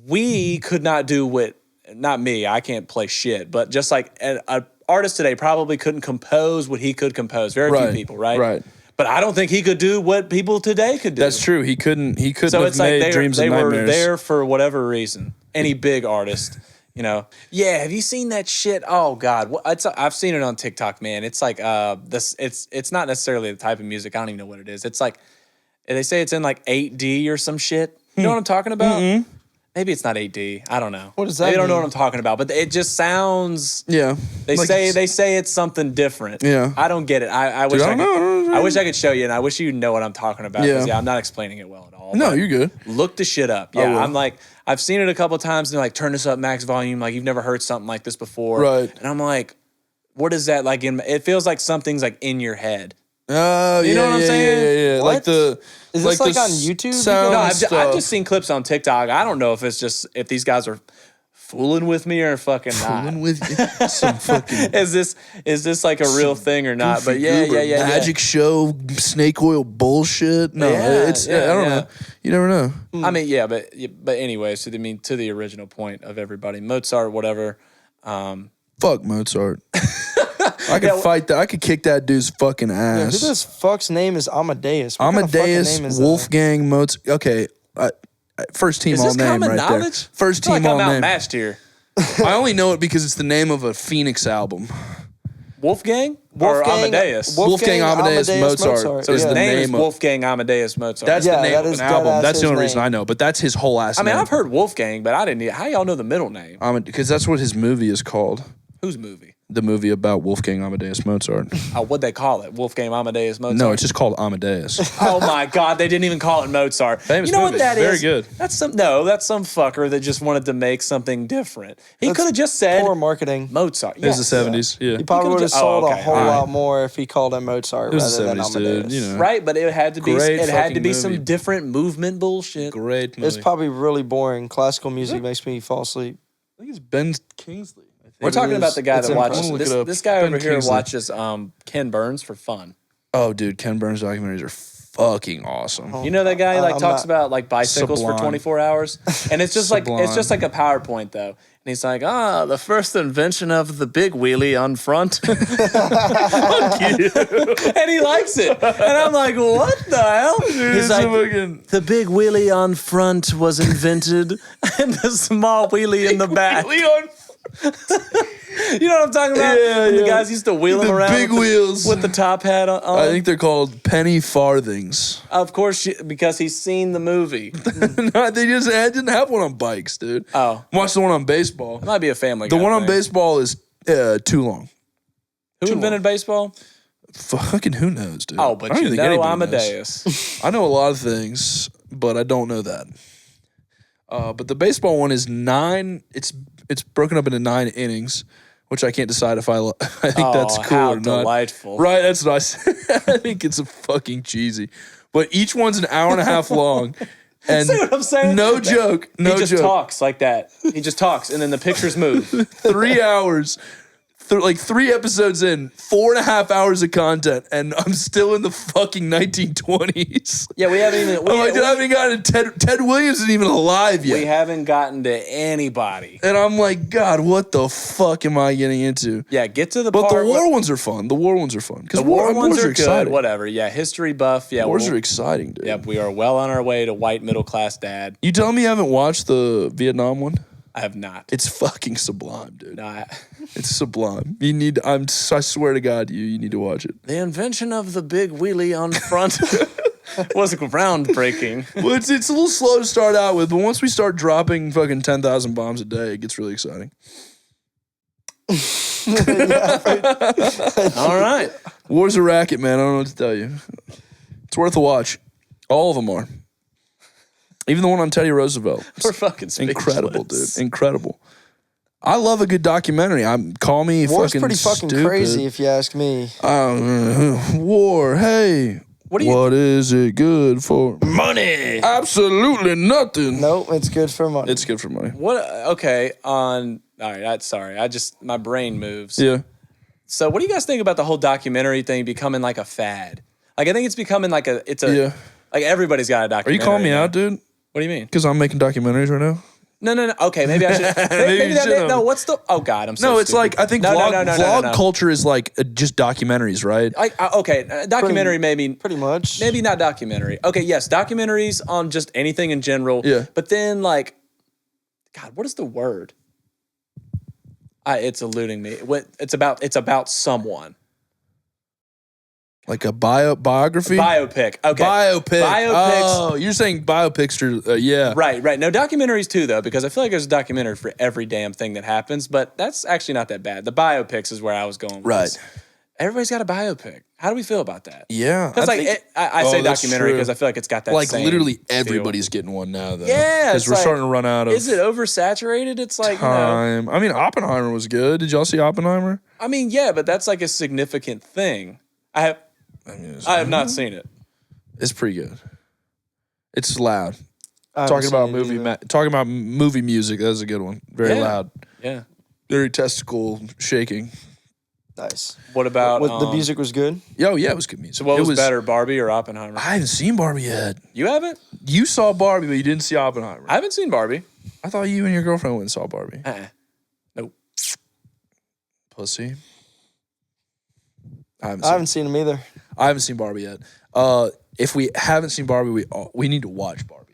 we could not do what, not me, I can't play shit, but just like an artist today probably couldn't compose what he could compose. Very few people, right? Right. But I don't think he could do what people today could do. That's true. He couldn't So have it's like made Dreams and Nightmares. They were there for whatever reason. Any big artist, you know. Yeah, have you seen that shit? Oh God, I've seen it on TikTok, man. It's like this. It's not necessarily the type of music. I don't even know what it is. It's like they say it's in like 8D or some shit. You know what I'm talking about? Maybe it's not AD. I don't know. What does that They don't know mean? what I'm talking about, but it just sounds. Yeah. They Like, say it's something different. Yeah. I don't get it. I wish I I don't could. know. I wish I could show you, and I wish you know what I'm talking about. 'Cause, Yeah. I'm not explaining it well at all. No, but you're good. Look the shit up. will. Yeah, I'm like, I've seen it a couple times, and they're like, turn this up max volume. Like, you've never heard something like this before. Right. And I'm like, what is that like? It feels like something's like in your head. Oh, You know what I'm saying? Yeah. What? Like the. Is this the like on YouTube? Sound No, I've stuff. just seen clips on TikTok. I don't know if it's just if these guys are fooling with me or fucking not. Fooling with you. Some fucking Is this like a real thing or not? But yeah. magic show, snake oil bullshit. No, Yeah, it's yeah, I don't yeah. know. You never know. I mean, yeah, but anyway, so to the original point of everybody, Mozart, whatever. Fuck Mozart. I could fight that. I could kick that dude's fucking Yeah, who ass. this fuck's name is Amadeus? What kind of fucking Amadeus, name is that? Wolfgang Mozart. Okay, first team Is all this name common right knowledge? there. First I feel team like all I'm name. outmatched here. I only know it because it's the name of a Phoenix album. Wolfgang or Amadeus? Wolfgang Amadeus Mozart. So his is the name is of- Wolfgang Amadeus Mozart. That's Yeah, the name that of is an album. deadass That's the his only reason name. I know. But that's his whole last I mean, name. I've heard Wolfgang, but I didn't. How y'all know the middle name? Because that's what his movie is called. Whose movie? The movie about Wolfgang Amadeus Mozart. Oh, what'd they call it? Wolfgang Amadeus Mozart? No, it's just called Amadeus. Oh my God, they didn't even call it Mozart. Famous you know movie. what that is? Very good. That's some fucker that just wanted to make something different. He could have just said Poor marketing. Mozart. It was Yes. the 70s. Yeah. He probably could've would have just- sold oh, a okay, whole all right. lot more if he called him Mozart It was rather the than 70s, dude. Amadeus. You know. Right, but it had to be Great it had to fucking be movie. some different movement bullshit. Great movie. It's probably really boring. Classical music makes me fall asleep. I think it's Ben Kingsley. I think. We're talking is. about the guy It's that watches impressive. Look it up. this guy Ben over here Kingsley. watches Ken Burns for fun. Oh, dude, Ken Burns documentaries are fucking awesome. You know that guy like I'm talks not- about like bicycles Sublime. for 24 hours, and it's just like Sublime. a PowerPoint though. And he's like, the first invention of the big wheelie on front. Fuck you. And he likes it. And I'm like, what the hell? He's like, the big wheelie on front was invented, and the small wheelie in the back. You know what I'm talking about? Yeah, When the yeah. guys used to wheel The them around big with wheels. with the top hat on. I think they're called penny farthings. Of course, because he's seen the movie. No, they just didn't have one on bikes, dude. Oh. Watch the one on baseball. It might be a family The guy one on thing. baseball is too long. Who invented baseball? Fucking who knows, dude? Oh, but I don't you think know anybody knows. Amadeus. I know a lot of things, but I don't know that. But the baseball one is 9. It's broken up into 9 innings, which I can't decide if I think that's cool how or not. delightful. Right, that's what I said. I think it's a fucking cheesy. But each one's an hour and a half long. And See what I'm saying? no joke. No he just joke. talks like that. He just talks, and then the pictures move. 3 hours. Like 3 episodes in, 4.5 hours of content, and I'm still in the fucking 1920s. Yeah, we haven't even. I'm like, dude, I haven't gotten Ted Williams isn't even alive yet. We haven't gotten to anybody. And I'm like, God, what the fuck am I getting into? Yeah, get to the But part. the war ones are fun. The war ones are fun. Because the war ones wars are good. exciting. Whatever. Yeah, history buff. Yeah, Wars are exciting, dude. Yep, we are well on our way to white middle class dad. You telling me you haven't watched the Vietnam one? I have not. It's fucking sublime, dude. No, It's sublime. You need. I swear to God, you need to watch it. the invention of the big wheelie on front was groundbreaking. Well, it's a little slow to start out with, but once we start dropping fucking 10,000 bombs a day, it gets really exciting. All right. War's a racket, man. I don't know what to tell you. It's worth a watch. All of them are. Even the one on Teddy Roosevelt. We're fucking speechless. Incredible, dude. Incredible. I love a good documentary. Call me War's fucking pretty fucking stupid. crazy if you ask me. War. Hey. What What is it good for? Money. Absolutely nothing. Nope, it's good for money. It's good for money. What? Okay. All right. Sorry. My brain moves. Yeah. So, what do you guys think about the whole documentary thing becoming like a fad? Like, I think it's becoming like Yeah. like everybody's got a Are documentary. you calling me now. out, dude? What do you mean? Because I'm making documentaries right now? No. Okay, maybe I should. Maybe you should've. No, what's the? Oh God, I'm so. No, it's stupid. like, I think No, vlog culture is like just documentaries, right? Documentary maybe. Pretty much. Maybe not documentary. Okay, yes, documentaries on just anything in general. Yeah. But then like, God, what is the word? It's eluding me. It's about someone. Like a biography? Biopic. Okay. Biopic. Biopics. Oh, you're saying biopics are, yeah. Right. No, documentaries too, though, because I feel like there's a documentary for every damn thing that happens, but that's actually not that bad. The biopics is where I was going with Right. this. Everybody's got a biopic. How do we feel about that? Yeah. Because I say that's documentary true. because I feel like it's got that Like same literally feel. everybody's getting one now, though. Yeah. Because we're starting to run out of Is it oversaturated? It's like, time. I mean, Oppenheimer was good. Did y'all see Oppenheimer? I mean, yeah, but that's like a significant thing. I have not seen it. It's pretty good. It's loud. I haven't Talking about seen it either. talking about movie music. That's a good one. Very Yeah. loud. Yeah. Very testicle shaking. Nice. What about The music was good. Yo, yeah, it was good music. So what it was better, Barbie or Oppenheimer? I haven't seen Barbie yet. You haven't? You saw Barbie, but you didn't see Oppenheimer. I haven't seen Barbie. I thought you and your girlfriend went and saw Barbie. Nope. Pussy. I I haven't seen them either. I haven't seen Barbie yet. If we haven't seen Barbie, we need to watch Barbie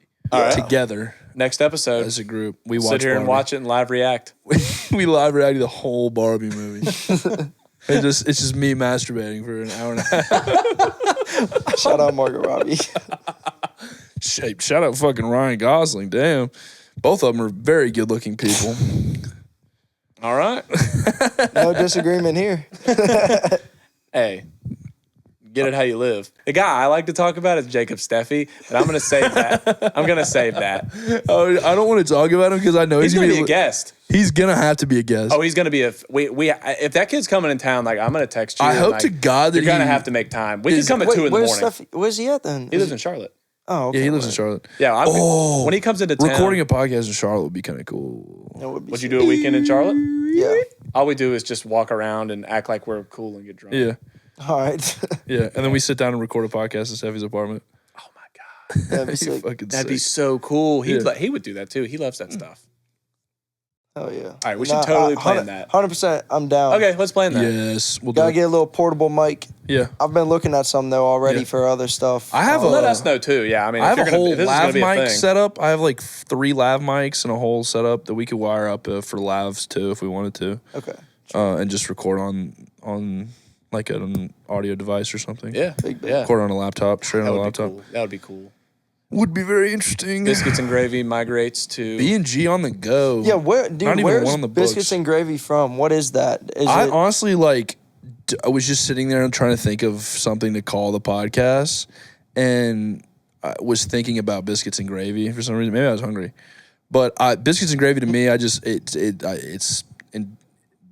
together Next episode. as a group. We watch Sit here and Barbie. watch it and live react. We live reacted the whole Barbie movie. It's just me masturbating for an hour and a half. Shout out Margot Robbie. Shout out fucking Ryan Gosling. Damn. Both of them are very good looking people. All right. No disagreement here. Hey, get it how you live. The guy I like to talk about is Jacob Steffi, but I'm going to save that. I'm going to save that. Oh, I don't want to talk about him because I know He's going to be a guest. He's gonna have to be a guest. Oh, he's going to be if that kid's coming in town, like I'm going to text you. I and, hope like, to God that you're going to have to make time. We can come at 2 in the morning. Where's he at then? He lives in Charlotte. Oh, okay. Yeah, he lives in Charlotte. Yeah. When he comes into town. Recording a podcast in Charlotte would be kind of cool. That would be Would you do a weekend in Charlotte? Yeah. All we do is just walk around and act like we're cool and get drunk. Yeah, All right. yeah, and then we sit down and record a podcast in Steffi's apartment. Oh my God. That'd be You sick. fucking That'd be sick. so cool. He Yeah. he would do that too. He loves that stuff. Oh yeah. All right, we should totally plan that. 100%. I'm down. Okay, let's plan that. Yes, we'll do Gotta it. get a little portable mic. Yeah, I've been looking at some though already Yeah. for other stuff. I have Let us know too. Yeah, I mean, I have if a you're gonna, whole if this is gonna lav be a mic thing, set up. I have like 3 lav mics and a whole setup that we could wire up for lavs too if we wanted to, Okay. and just record on like an audio device or something. yeah, Big yeah, record on a laptop, straight that on a would be laptop. cool. That would be cool. Would be very interesting. Biscuits and Gravy migrates to. B&G on the go. Yeah, Not even where's one on the Biscuits books. and Gravy from? What is that? Is I it honestly I was just sitting there and trying to think of something to call the podcast, and I was thinking about Biscuits and Gravy for some reason. Maybe I was hungry, but Biscuits and Gravy to me, it's in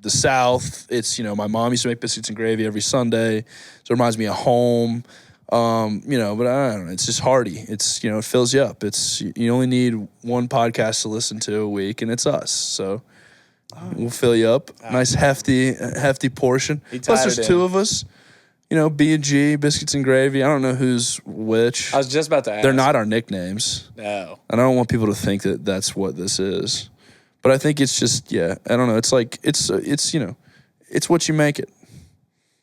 the South. It's my mom used to make biscuits and gravy every Sunday, so it reminds me of home. But I don't know. It's just hearty. It's it fills you up. You only need one podcast to listen to a week, and it's us. So we'll fill you up. Nice hefty portion. He Plus, tied there's it 2 in. of us. B&G, Biscuits and Gravy. I don't know who's which. I was just about to ask. They're not our nicknames, No. and I don't want people to think that that's what this is. But I think it's just I don't know. It's like it's what you make it.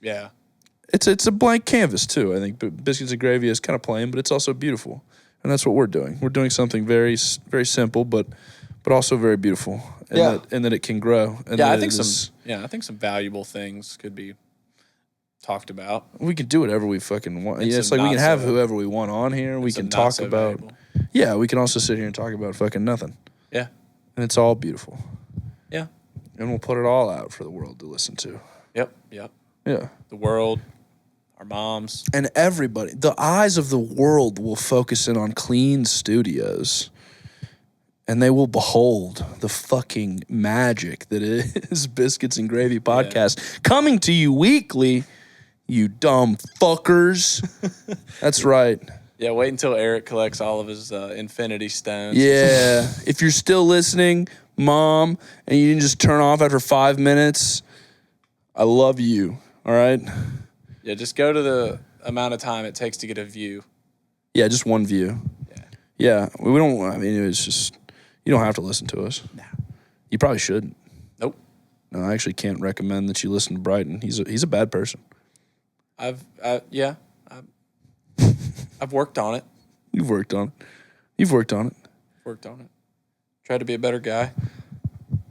Yeah. It's a blank canvas too. I think Biscuits and Gravy is kind of plain, but it's also beautiful, and that's what we're doing. We're doing something very very simple, but also very beautiful, and that it can grow. And Yeah, that I think it is- I think some valuable things could be talked about. we can do whatever we fucking want. And Yeah, it's some like we can not have so- whoever we want on here. We Some can not talk so about. valuable. Yeah, we can also sit here and talk about fucking nothing, Yeah. and it's all beautiful, Yeah. and we'll put it all out for the world to listen to. Yep. Yep. Yeah. The world, our moms. And everybody, the eyes of the world will focus in on Clean Studios, and they will behold the fucking magic that is Biscuits and Gravy podcast coming to you weekly, you dumb fuckers. That's right. Yeah, wait until Eric collects all of his infinity stones. Yeah. If you're still listening, Mom, and you didn't just turn off after 5 minutes, I love you. All right? Yeah, just go to the amount of time it takes to get a view. Yeah, just one view. Yeah. We don't, I mean, it's just, you don't have to listen to us. No. You probably shouldn't. Nope. No, I actually can't recommend that you listen to Brighton. He's a bad person. I've worked on it. You've worked on it. You've worked on it. Worked on it. Tried to be a better guy.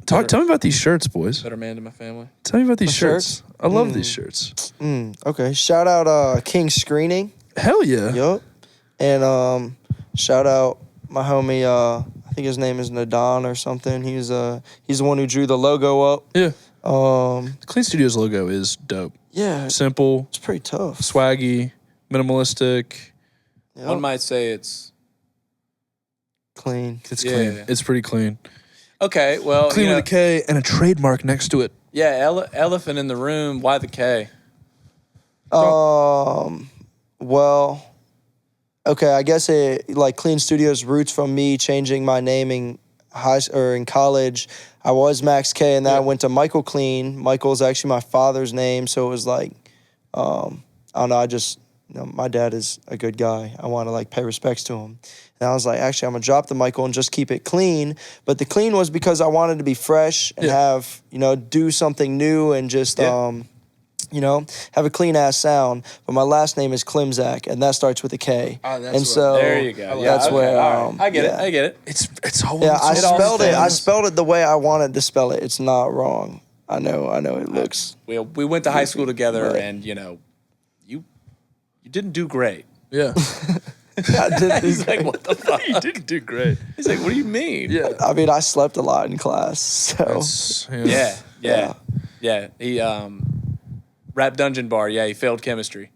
Tell me about these shirts, boys. Better man to my family. Tell me about these The shirts. shirts? I love these shirts. Okay. Shout out King Screening. Hell yeah. Yup. And shout out my homie. I think his name is Nadon or something. He's the one who drew the logo up. Yeah. Um, Clean Studios logo is dope. yeah, Simple, it's pretty tough. swaggy, minimalistic. Yup. One might say it's Clean. It's Yeah. clean. It's pretty clean. okay. Well, Clean with a K and a trademark next to it. yeah. Elephant in the room. Why the K? Well, okay, I guess it like Clean Studios roots from me changing my naming in college. I was Max K, and then I went to Michael Clean. Michael's actually my father's name, so it was like, I don't know. My dad is a good guy. I want to like pay respects to him. And I was like, actually, I'm gonna drop the Michael and just keep it clean. But the clean was because I wanted to be fresh and have, do something new and just, have a clean ass sound. But my last name is Klimzak, and that starts with a K. That's There you go. Yeah, that's okay, where all right. I get it. I get it. It's all. Yeah, I it's all spelled it. I things. spelled it the way I wanted to spell it. It's not wrong. I know. It looks. We went to high school together, Right. and you didn't do great. Yeah. I did. He's like, what the fuck? You didn't do great. He's like, what do you mean? Yeah. I mean, I slept a lot in class. So Yeah. He rap dungeon bar. Yeah, he failed chemistry.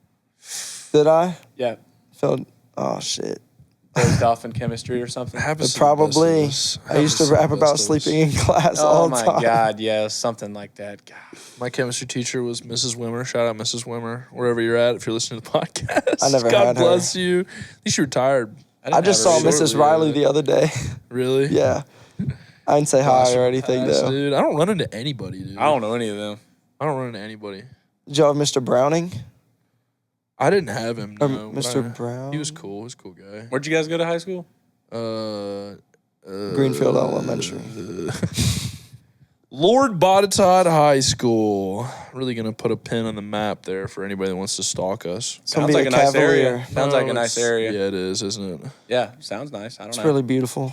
did I? Yeah, Felt. Oh shit. dozed off in chemistry or something. Happens to the best of Probably. us. I used to Happens the rap best about of us. sleeping in class Oh all the my time. god, yeah, something like that. God. My chemistry teacher was Mrs. Wimmer. Shout out Mrs. Wimmer, wherever you're at, if you're listening to the podcast. I never God had her. bless you. At least you retired. I just saw Mrs. Riley the other day. Really? Yeah. I didn't say hi or anything Yes, though. dude. I don't run into anybody, dude. I don't know any of them. I don't run into anybody. Did you have Mr. Browning? I didn't have him. Or No, but Mr. Brown? He was cool. He was a cool guy. Where'd you guys go to high school? Greenfield Elementary. Lord Botetourt High School. Really gonna put a pin on the map there for anybody that wants to stalk us. It's gonna Sounds be like a nice Cavalier. area. Sounds like a nice area. Yeah, it is, isn't it? Yeah, sounds nice. I don't It's know. really beautiful.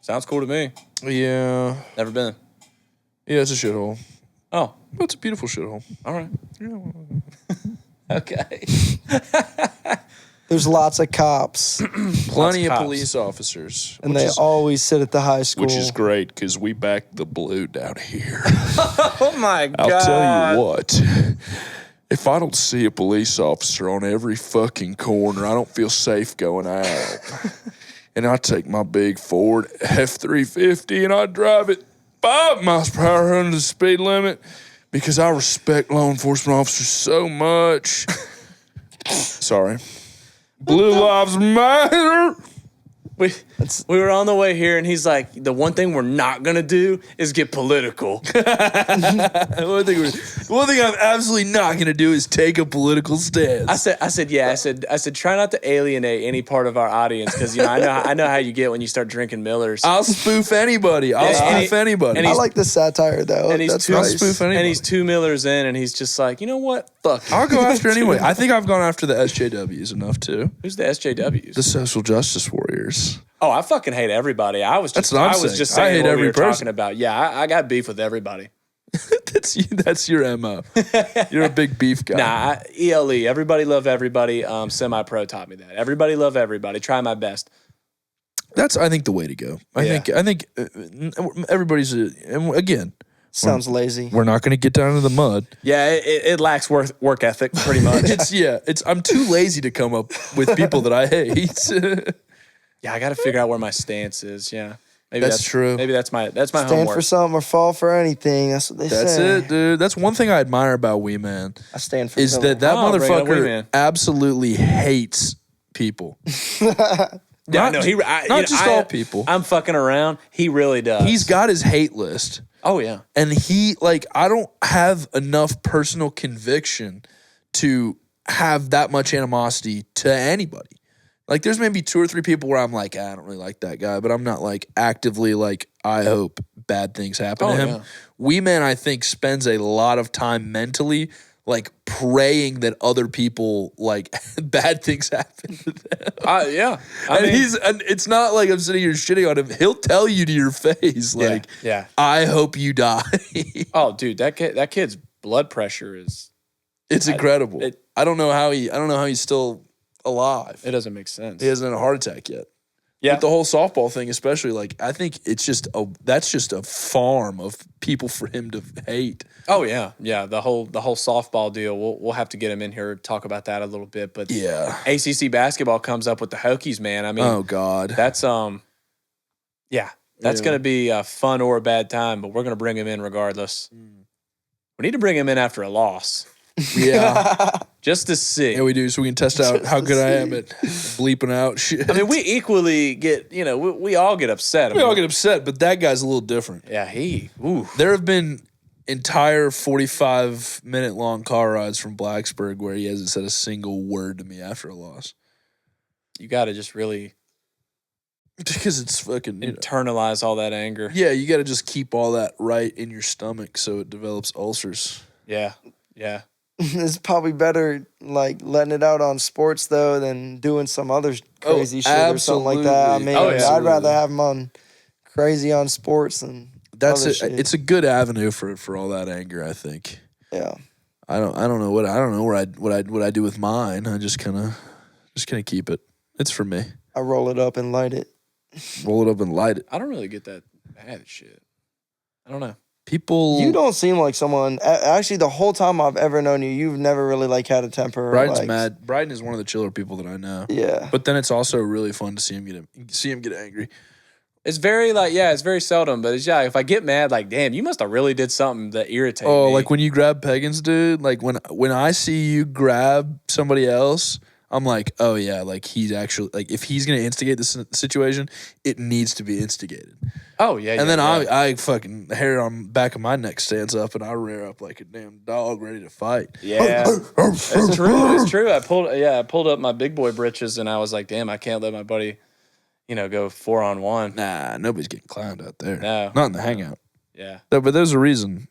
Sounds cool to me. Yeah. Never been. Yeah, it's a shithole. Oh, But it's a beautiful shithole. all right. Okay. There's lots of cops, Plenty of cops. police officers. and which they is, always sit at the high school. which is great because we back the blue down here. Oh my god. I'll tell you what. If I don't see a police officer on every fucking corner, I don't feel safe going out. And I take my big Ford F-350 and I drive it 5 miles per hour under the speed limit because I respect law enforcement officers so much. Sorry. Blue lives matter. We were on the way here, and he's like, the one thing we're not going to do is get political. One thing I'm absolutely not going to do is take a political stance. I said, try not to alienate any part of our audience because I know how you get when you start drinking Millers. I'll spoof anybody. I'll spoof anybody. and I he's- like the satire though. and he's That's too nice. spoof anybody. and he's 2 Millers in, and he's just like, you know what? Fuck. I'll go after anyway. I think I've gone after the SJWs enough too. Who's the SJWs? The social justice warriors. Oh, I fucking hate everybody. I was That's just, what I'm I was saying. just I saying hate what every we were person. talking about. Yeah, I got beef with everybody. That's your MO. You're a big beef guy. Nah, ELE. Everybody love everybody. Semi-pro taught me that. Everybody love everybody. Try my best. That's I think the way to go. I think everybody's and again. Sounds lazy. We're not going to get down into the mud. Yeah, it lacks work ethic pretty much. I'm too lazy to come up with people that I hate. Yeah, I got to figure out where my stance is. Yeah, maybe That's true. Maybe that's my Stand homework. for something or fall for anything. That's what they That's say. it, dude. That's one thing I admire about Wee Man I stand for is something. that Oh, bring it up, Wee motherfucker Man. absolutely hates people. Yeah, Not not just all people. I'm fucking around. He really does. He's got his hate list. Oh yeah. And I don't have enough personal conviction to have that much animosity to anybody. Like, there's maybe 2 or 3 people where I'm like, I don't really like that guy, but I'm not like actively like, I hope bad things happen to him. Yeah. Wee Man, I think, spends a lot of time mentally like praying that other people like bad things happen to them. Yeah. And it's not like I'm sitting here shitting on him. He'll tell you to your face, like, yeah. I hope you die. Oh, dude, that kid's blood pressure is. It's incredible. I don't know how he's still alive. It doesn't make sense. He hasn't had a heart attack yet. Yeah. With the whole softball thing, especially, like, I think it's that's just a farm of people for him to hate. Oh yeah, yeah. The whole softball deal. We'll have to get him in here to talk about that a little bit. But yeah, ACC basketball comes up with the Hokies, man. I mean, oh god, that's gonna be a fun or a bad time. But we're gonna bring him in regardless. We need to bring him in after a loss. Yeah. Just to see. Yeah, we do, so we can test out how good I am at bleeping out shit. I mean, we equally get, we all get upset. We all get upset, but that guy's a little different. Yeah, There have been entire 45-minute long car rides from Blacksburg where he hasn't said a single word to me after a loss. You got to just really because it's fucking internalize all that anger. Yeah, you got to just keep all that right in your stomach so it develops ulcers. Yeah. It's probably better like letting it out on sports though than doing some other crazy shit or something like that. I mean, I'd rather have him on crazy on sports than that's it. Shit. It's a good avenue for all that anger, I think. Yeah. I don't know what I do with mine. I just kind of keep it. It's for me. I roll it up and light it. Roll it up and light it. I don't really get that bad shit. I don't know. People, you don't seem like someone. Actually, the whole time I've ever known you, you've never really like had a temper. Bryden's like, mad. Bryden is one of the chiller people that I know. Yeah, but then it's also really fun to see him get angry. It's very it's very seldom, but it's if I get mad, like, damn, you must have really did something that irritated me. Oh, like when you grab Peggins, dude. Like when I see you grab somebody else, I'm like, oh yeah, like he's actually like if he's gonna instigate this situation, it needs to be instigated. Oh yeah, and then I fucking the hair on the back of my neck stands up and I rear up like a damn dog ready to fight. Yeah, it's true. It's true. I pulled up my big boy britches and I was like, damn, I can't let my buddy, go 4-on-1. Nah, nobody's getting clowned out there. No, not in the hangout. Yeah, but there's a reason,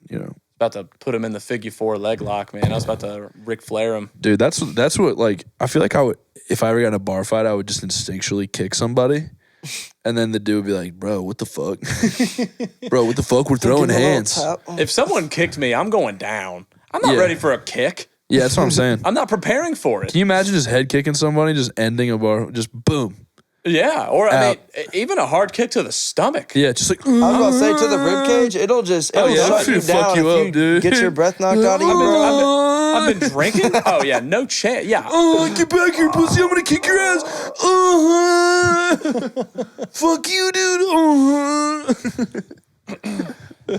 About to put him in the figure 4 leg lock, man. I was about to Ric Flair him. Dude, that's what like I feel like I would if I ever got in a bar fight, I would just instinctually kick somebody. And then the dude would be like, bro, what the fuck? Bro, what the fuck? We're throwing hands. If someone kicked me, I'm going down. I'm not ready for a kick. Yeah, that's what I'm saying. I'm not preparing for it. Can you imagine just head kicking somebody, just ending a bar, just boom? Yeah, or I mean, even a hard kick to the stomach. Yeah, just like I was about to say to the rib cage, it'll shut you down fuck you up, dude. Get your breath knocked out of you. I've been drinking. Oh yeah, no chance. Yeah. Get back here, pussy! I'm gonna kick your ass. Fuck you, dude.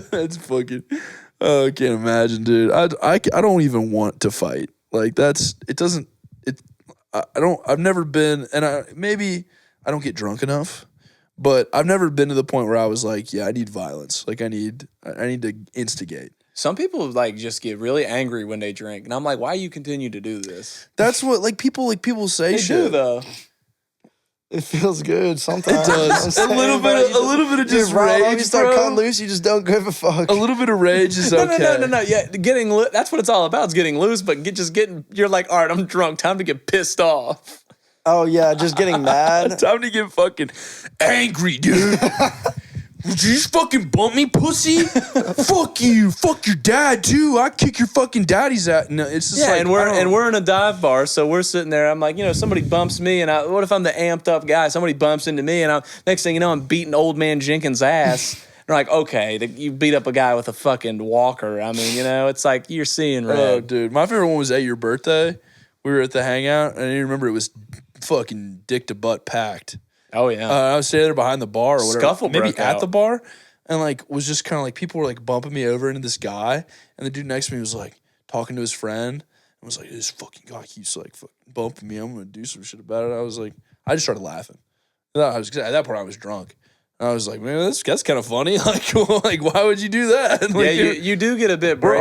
That's fucking. Oh, I can't imagine, dude. I don't even want to fight. Like it doesn't. I've never been, and maybe I don't get drunk enough, but I've never been to the point where I was like, yeah, I need violence. Like I need to instigate. Some people just get really angry when they drink, and I'm like, why you continue to do this? That's what people say. They shit. do though. It feels good sometimes. It does. a little bit of just rage. You start cutting loose, you just don't give a fuck. A little bit of rage is okay. No. Yeah, getting that's what it's all about. Is getting loose, but you're like, all right, I'm drunk. Time to get pissed off. Oh yeah, just getting mad. Time to get fucking angry, dude. Would you just fucking bump me, pussy? Fuck you. Fuck your dad too. I kick your fucking daddy's ass. No, it's just like, and we're in a dive bar, so we're sitting there. I'm like, somebody bumps me, and what if I'm the amped up guy? Somebody bumps into me, and next thing you know, I'm beating old man Jenkins' ass. They're like, okay, you beat up a guy with a fucking walker. I mean, it's like you're seeing red. Oh, dude, my favorite one was at your birthday. We were at the hangout, and I remember it was fucking dick to butt packed. Oh yeah, I was standing there behind the bar or whatever, Scuffle maybe broke at out. the bar, and like was just kind of like people were like bumping me over into this guy, and the dude next to me was like talking to his friend and was like, "This fucking guy keeps like fucking bumping me. I'm gonna do some shit about it." I was like, I just started laughing. At that point, I was drunk. I was like, man, that's kind of funny. Like, why would you do that? Like, yeah, you do get a bit brave.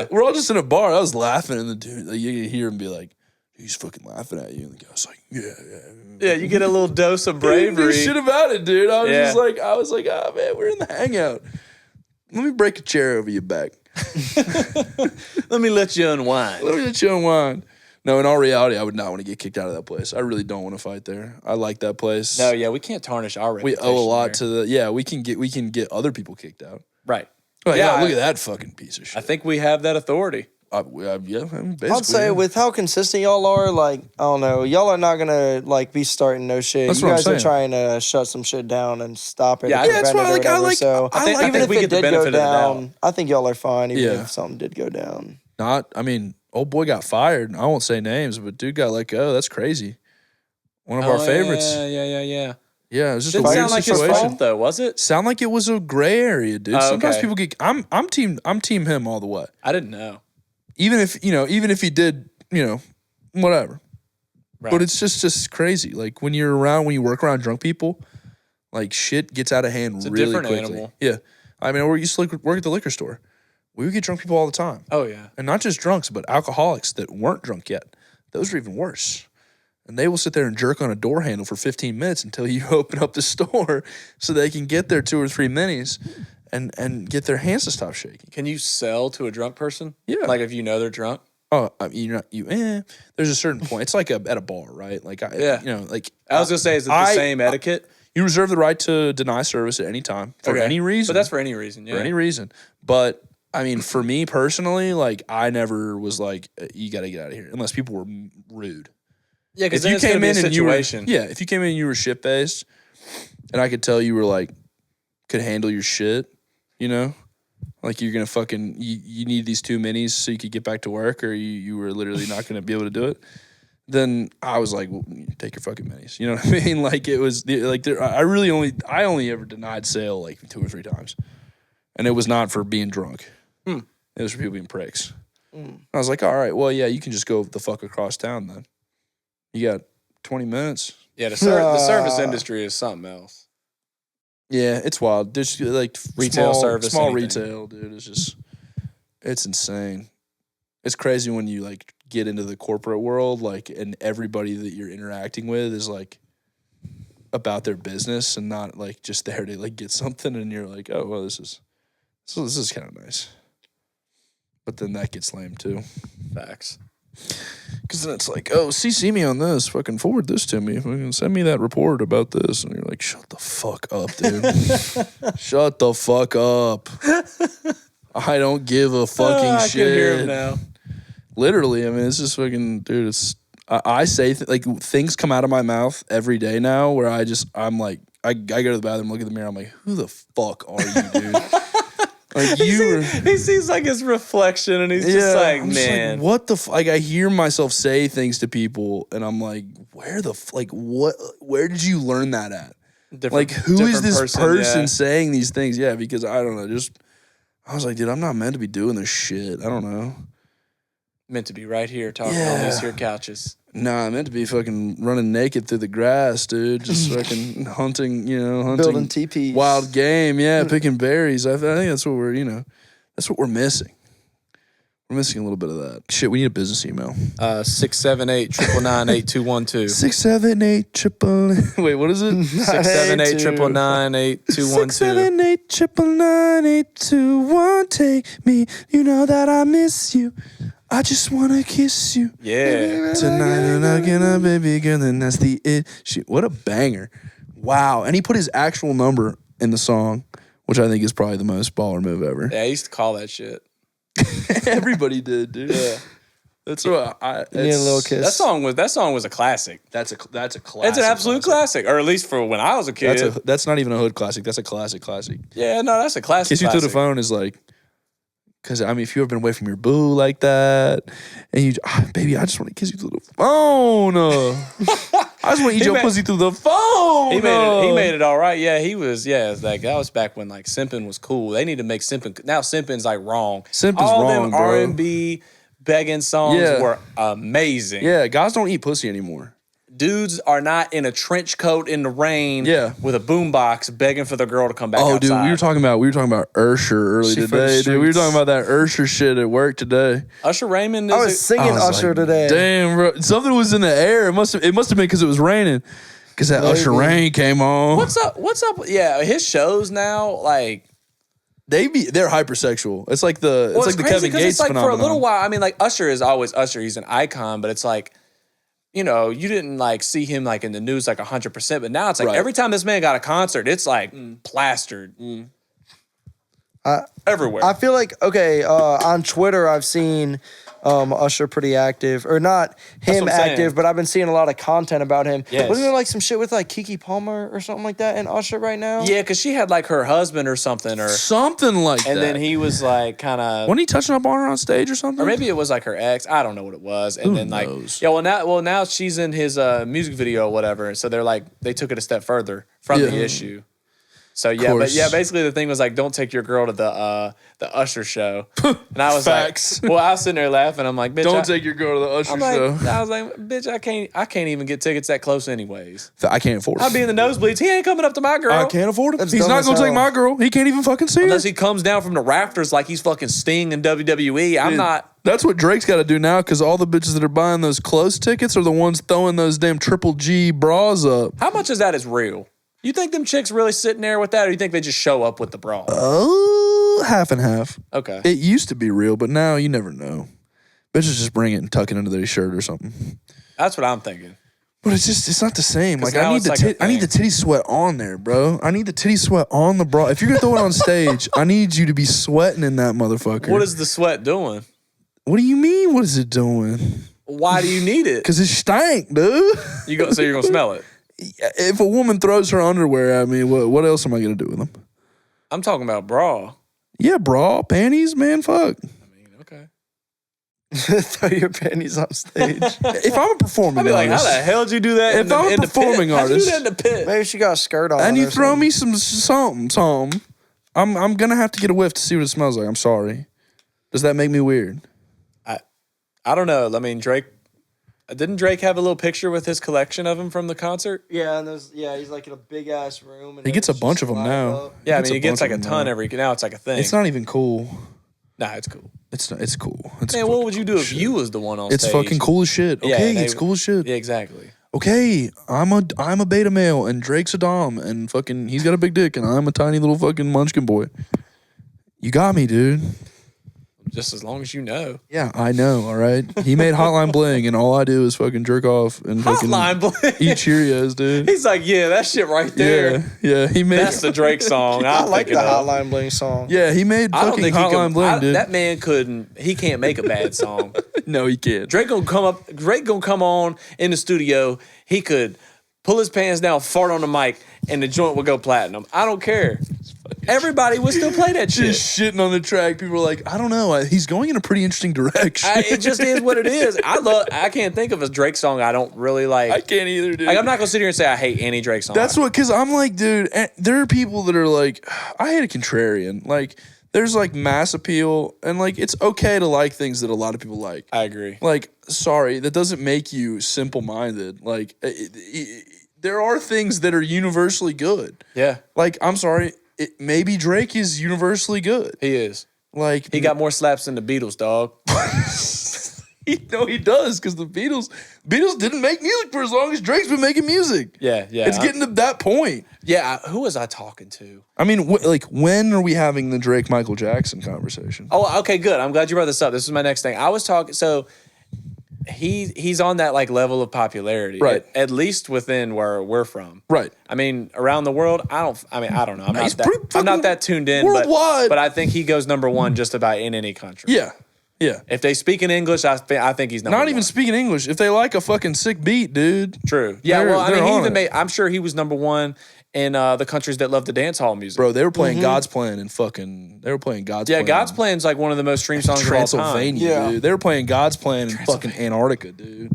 We're all just in a bar. I was laughing, and the dude, like, you hear him be like, he's fucking laughing at you, and the guy's like, yeah. Yeah, you get a little dose of bravery. Do shit about it, dude. I was like, oh man, we're in the hangout. Let me break a chair over your back. Let me let you unwind. Let me let you unwind. No, in all reality, I would not want to get kicked out of that place. I really don't want to fight there. I like that place. No, yeah, we can't tarnish our We reputation. owe a lot there. to the. Yeah, we can get other people kicked out. Right. Like, Yeah, look at that fucking piece of shit. I think we have that authority. Yeah, I mean, basically. I'd say yeah. with how consistent y'all are, like, I don't know, y'all are not gonna like be starting no shit. That's you what I'm guys are saying. trying to shut some shit down and stop it. Yeah, and yeah, that's prevent why, it or like, I whatever. like- So I think- I even think if we it get the did benefit go of the doubt. down, I think y'all are fine. Even Yeah. if something did go down. I mean, old boy got fired. I won't say names, but dude got let go. That's crazy. One of our favorites. Yeah. Yeah, it was just Didn't a weird sound like his situation. fault though, was it? Sound like it was a gray area, dude. Oh, Sometimes okay. people get. I'm team him all the way. I didn't know. Even if he did, whatever. Right. But it's just crazy. Like when you work around drunk people, like shit gets out of hand It's a really different quickly. animal. Yeah, I mean, we used to work at the liquor store. We would get drunk people all the time, Oh yeah. and not just drunks, but alcoholics that weren't drunk yet. Those are even worse. And they will sit there and jerk on a door handle for 15 minutes until you open up the store so they can get their 2 or 3 minis and get their hands to stop shaking. Can you sell to a drunk person? Yeah. Like if you know they're drunk? Oh, I mean, there's a certain point. It's like at a bar, right? Like, Yeah. like I was gonna say, is it the same etiquette? you reserve the right to deny service at any time for Okay. any reason. But that's for any reason, yeah. For any reason. But I mean, for me personally, like I never was like, you got to get out of here unless people were rude. Yeah, because If then you it's gonna came be a in and you were, situation. if you came in and you were shit faced, and I could tell you were like, could handle your shit, like you're gonna fucking you need these 2 minis so you could get back to work, or you were literally not gonna be able to do it. Then I was like, well, take your fucking minis. You know what I mean? Like it was like I only ever denied sale like 2 or 3 times, and it was not for being drunk. It was for people being pricks. I was like, all right, well, yeah, you can just go the fuck across town then. You got 20 minutes. Yeah, the service industry is something else. Yeah, it's wild. There's like Retail service, small anything. retail, dude. It's insane. It's crazy when you like get into the corporate world, like, and everybody that you're interacting with is like about their business and not like just there to like get something, and you're like, oh well, this is kind of nice. But then that gets lame too. Facts. Because then it's like, oh, CC me on this. Fucking forward this to me. Fucking send me that report about this. And you're like, shut the fuck up, dude. Shut the fuck up. I don't give a fucking I shit. can hear him now. Literally, I mean, it's just fucking, dude, it's, I say, like, things come out of my mouth every day now where I'm like, I go to the bathroom, look in the mirror, I'm like, who the fuck are you, dude? Like He sees like his reflection, and he's just like, I'm just man, like, what the like? I hear myself say things to people, and I'm like, where the what? Where did you learn that at? Like, who is this person saying these things? Yeah, because I don't know. I was like, dude, I'm not meant to be doing this shit. I don't know. Meant to be right here talking on these here couches. Nah, I'm meant to be fucking running naked through the grass, dude. Just fucking hunting, Building teepees. wild game, picking berries. I think that's what we're missing. We're missing a little bit of that. Shit, we need a business email. 678-999-8212. 678 Wait, what is it? 678-999-8212. 678 Take me. You know that I miss you. I just wanna kiss you. Yeah. Tonight and again, baby girl, and that's the it. What a banger. Wow. And he put his actual number in the song, which I think is probably the most baller move ever. Yeah, I used to call that shit. Everybody did, dude. Yeah. That's what You need a little kiss. That song was a classic. That's a classic. It's an absolute classic, or at least for when I was a kid. That's not even a hood classic. That's a classic. Yeah, no, that's a classic. Kiss you through the phone is like, because I mean, if you've ever been away from your boo like that, and you, baby, I just want to kiss you through the phone. I just want to eat your pussy through the phone. He made it all right. Yeah, he was. Yeah, it's like that was back when like simping was cool. They need to make simping now. Simping's like wrong. Simping's all wrong, them bro. R&B begging songs were amazing. Yeah, guys don't eat pussy anymore. Dudes are not in a trench coat in the rain with a boombox begging for the girl to come back outside. Dude, we were talking about Ursher early today, dude. We were talking about that Ursher shit at work today. Usher Raymond I was singing Usher today. Damn, bro. Something was in the air. It must have been because it was raining. Because that Usher rain came on. What's up? Yeah, his shows now, like, they're hypersexual. It's like the Kevin Gates it's like phenomenon. for a little while. I mean, like Usher is always Usher. He's an icon, but it's like, you know, you didn't like see him like in the news like 100%, but now it's like every time this man got a concert, it's like plastered everywhere. I feel like on Twitter I've seen Usher pretty active, or not him active, but I've been seeing a lot of content about him. Yes. Wasn't there like some shit with like Keke Palmer or something like that in Usher right now? Yeah, because she had like her husband or something, something like that. and then he was like kind of, wasn't he touching up on her on stage or something? or maybe it was like her ex. I don't know what it was. And Who then like, knows? yeah, well now she's in his music video or whatever. So they're like, they took it a step further from the issue. So yeah, but yeah, basically the thing was like, don't take your girl to the Usher show. And I was Facts. like, well, I was sitting there laughing. I'm like, bitch, Don't take your girl to the Usher show. I was like, bitch, I can't even get tickets that close anyways. I can't afford it. I'd be in the nosebleeds. He ain't coming up to my girl. I can't afford it. That's He's dumb not as going to take hell. my girl. He can't even fucking see Unless her. he comes down from the rafters like he's fucking Sting in WWE. I'm not. That's what Drake's got to do now, because all the bitches that are buying those close tickets are the ones throwing those damn Triple G bras up. How much of that is real? You think them chicks really sitting there with that, or you think they just show up with the bra? Oh, half and half. Okay. It used to be real, but now you never know. Bitches just bring it and tuck it into their shirt or something. That's what I'm thinking. But it's not the same. Like now I need it's the like a I need the thing. titty sweat on there, bro. I need the titty sweat on the bra. If you're gonna throw it on stage, I need you to be sweating in that motherfucker. What is the sweat doing? What do you mean? What is it doing? Why do you need it? Because it stank, dude. So you're gonna smell it. If a woman throws her underwear at me, what else am I gonna do with them? I'm talking about bra. Yeah, bra, panties, man, fuck. I mean, okay. Throw your panties on stage. If I'm a performing I'd be like, how artist, the hell did you do that? If I'm a performing How'd you do artist- that in the pit? Maybe she got a skirt on. and you or throw something. me something, I'm gonna have to get a whiff to see what it smells like. I'm sorry. Does that make me weird? I don't know. I mean, didn't Drake have a little picture with his collection of them from the concert? Yeah, and he's like in a big ass room. And He gets a it's bunch just of them lined now. up. Yeah, I Gets mean, a he gets bunch like a of them ton now. every. Now it's like a thing. It's not even cool. Nah, it's cool. It's not. It's cool. It's Man, what fucking would you do cool if shit. you was the one on It's stage? fucking cool as shit. Yeah, Okay, they- it's cool as shit. Yeah, exactly. Okay, I'm a beta male and Drake's a dom and fucking he's got a big dick and I'm a tiny little fucking munchkin boy. You got me, dude. Just as long as you know. Yeah, I know. All right. He made Hotline Bling, and all I do is fucking jerk off and fucking Hotline Bling. eat Cheerios, dude. He's like, yeah, that shit right there. Yeah. He made. That's the Drake song. I I'm like the thinking of. Hotline Bling song. Yeah, he made I don't fucking think he Hotline could. Bling, dude. That man couldn't. He can't make a bad song. No, he can't. Drake gonna come on in the studio. He could pull his pants down, fart on the mic, and the joint would go platinum. I don't care. Everybody would still play that shit. Just shitting on the track. People are like, I don't know. He's going in a pretty interesting direction. It just is what it is. I can't think of a Drake song I don't really like. I can't either, dude. Like, I'm not gonna sit here and say I hate any Drake song. That's what, because I'm like, dude, there are people that are like, I hate a contrarian. Like, there's like mass appeal, and like, it's okay to like things that a lot of people like. I agree. Like, sorry, that doesn't make you simple minded. Like, there are things that are universally good. Yeah, Like, I'm sorry, maybe Drake is universally good. he is. Like, He got more slaps than the Beatles, dog. No, he does, because the Beatles didn't make music for as long as Drake's been making music. Yeah. It's getting to that point. Yeah, who was I talking to? I mean, like, when are we having the Drake Michael Jackson conversation? Oh, okay, good. I'm glad you brought this up. This is my next thing. I was talking. So he's on that like level of popularity, Right. At least within where we're from. Right. I mean, around the world, I don't know. I'm He's not pretty that. I'm not fucking that tuned in. worldwide. But I think he goes number one just about in any country. Yeah. Yeah. If they speak in English, I think he's number Not one. even speaking English. If they like a fucking sick beat, dude. True. Yeah. They're- Well, I they're mean, he on even it. made. I'm sure he was number one in the countries that love the dance hall music. Bro, they were playing God's Plan and fucking, they were playing God's Yeah, Plan. God's Plan's like one of the most streamed songs of all time. Transylvania, Yeah. dude. They were playing God's Plan in fucking Antarctica, dude.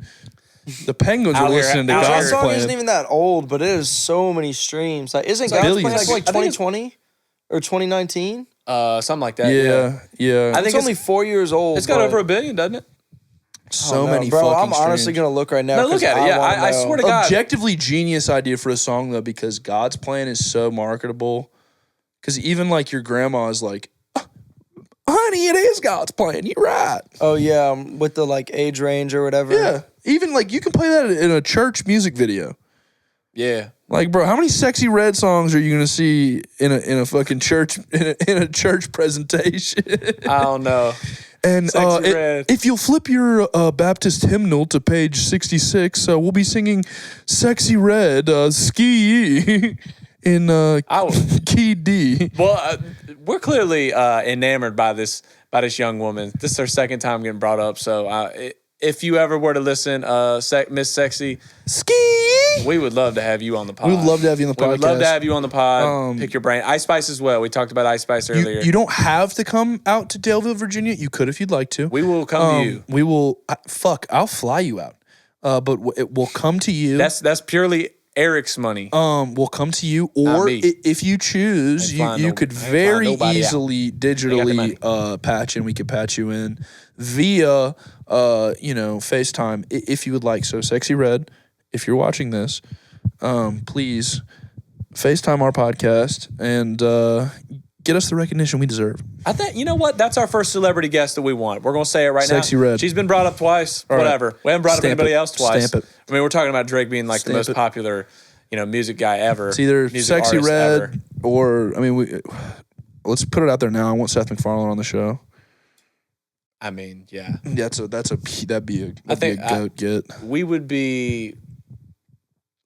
The Penguins were Out here- listening to out That God's song Plan. isn't even that old, but it is so many streams. Like, isn't like God's billions. Plan like I think it's- 2020 or 2019? Something like that. Yeah. I think It's only 4 years old. it's got but- over 1 billion, doesn't it? so Oh, no, many bro, fucking I'm honestly streams. gonna look right now. No, look 'cause at it. Yeah, wanna I know. swear to God. Objectively genius idea for a song though, because God's Plan is so marketable. Because even like your grandma is like, honey, it is God's plan. You're right. Oh yeah, with the like age range or whatever. Yeah. Even like you can play that in a church music video. Yeah. Like, bro, how many Sexy Red songs are you gonna see in a fucking church in a church presentation? I don't know. And Sexy Red. if you'll flip your Baptist hymnal to page 66, we'll be singing "Sexy Red" ski in key D. Well, we're clearly enamored by this young woman. This is her second time getting brought up. So if you ever were to listen, Miss Sexy, Ski. we would love to have you on the pod. We would love to have you on the podcast. We would love to have you on the pod. Pick your brain. Ice Spice as well. We talked about Ice Spice earlier. You don't have to come out to Daleville, Virginia. You could if you'd like to. We will come to you. We will. I'll fly you out. But it will come to you. That's purely Eric's money. We'll come to you, or if you choose, you could very easily digitally patch in. We could patch you in via FaceTime if you would like. So, Sexy Red, if you're watching this, please FaceTime our podcast and get us the recognition we deserve. I think, you know what? That's our first celebrity guest that we want. We're going to say it right now. Sexy Red. She's been brought up twice. All whatever. right. We haven't brought up anybody else twice. Stamp it. I mean, we're talking about Drake being like the most popular, music guy ever. It's either Sexy Red ever. or, let's put it out there now. I want Seth MacFarlane on the show. I mean, yeah. That'd be a goat get. We would be...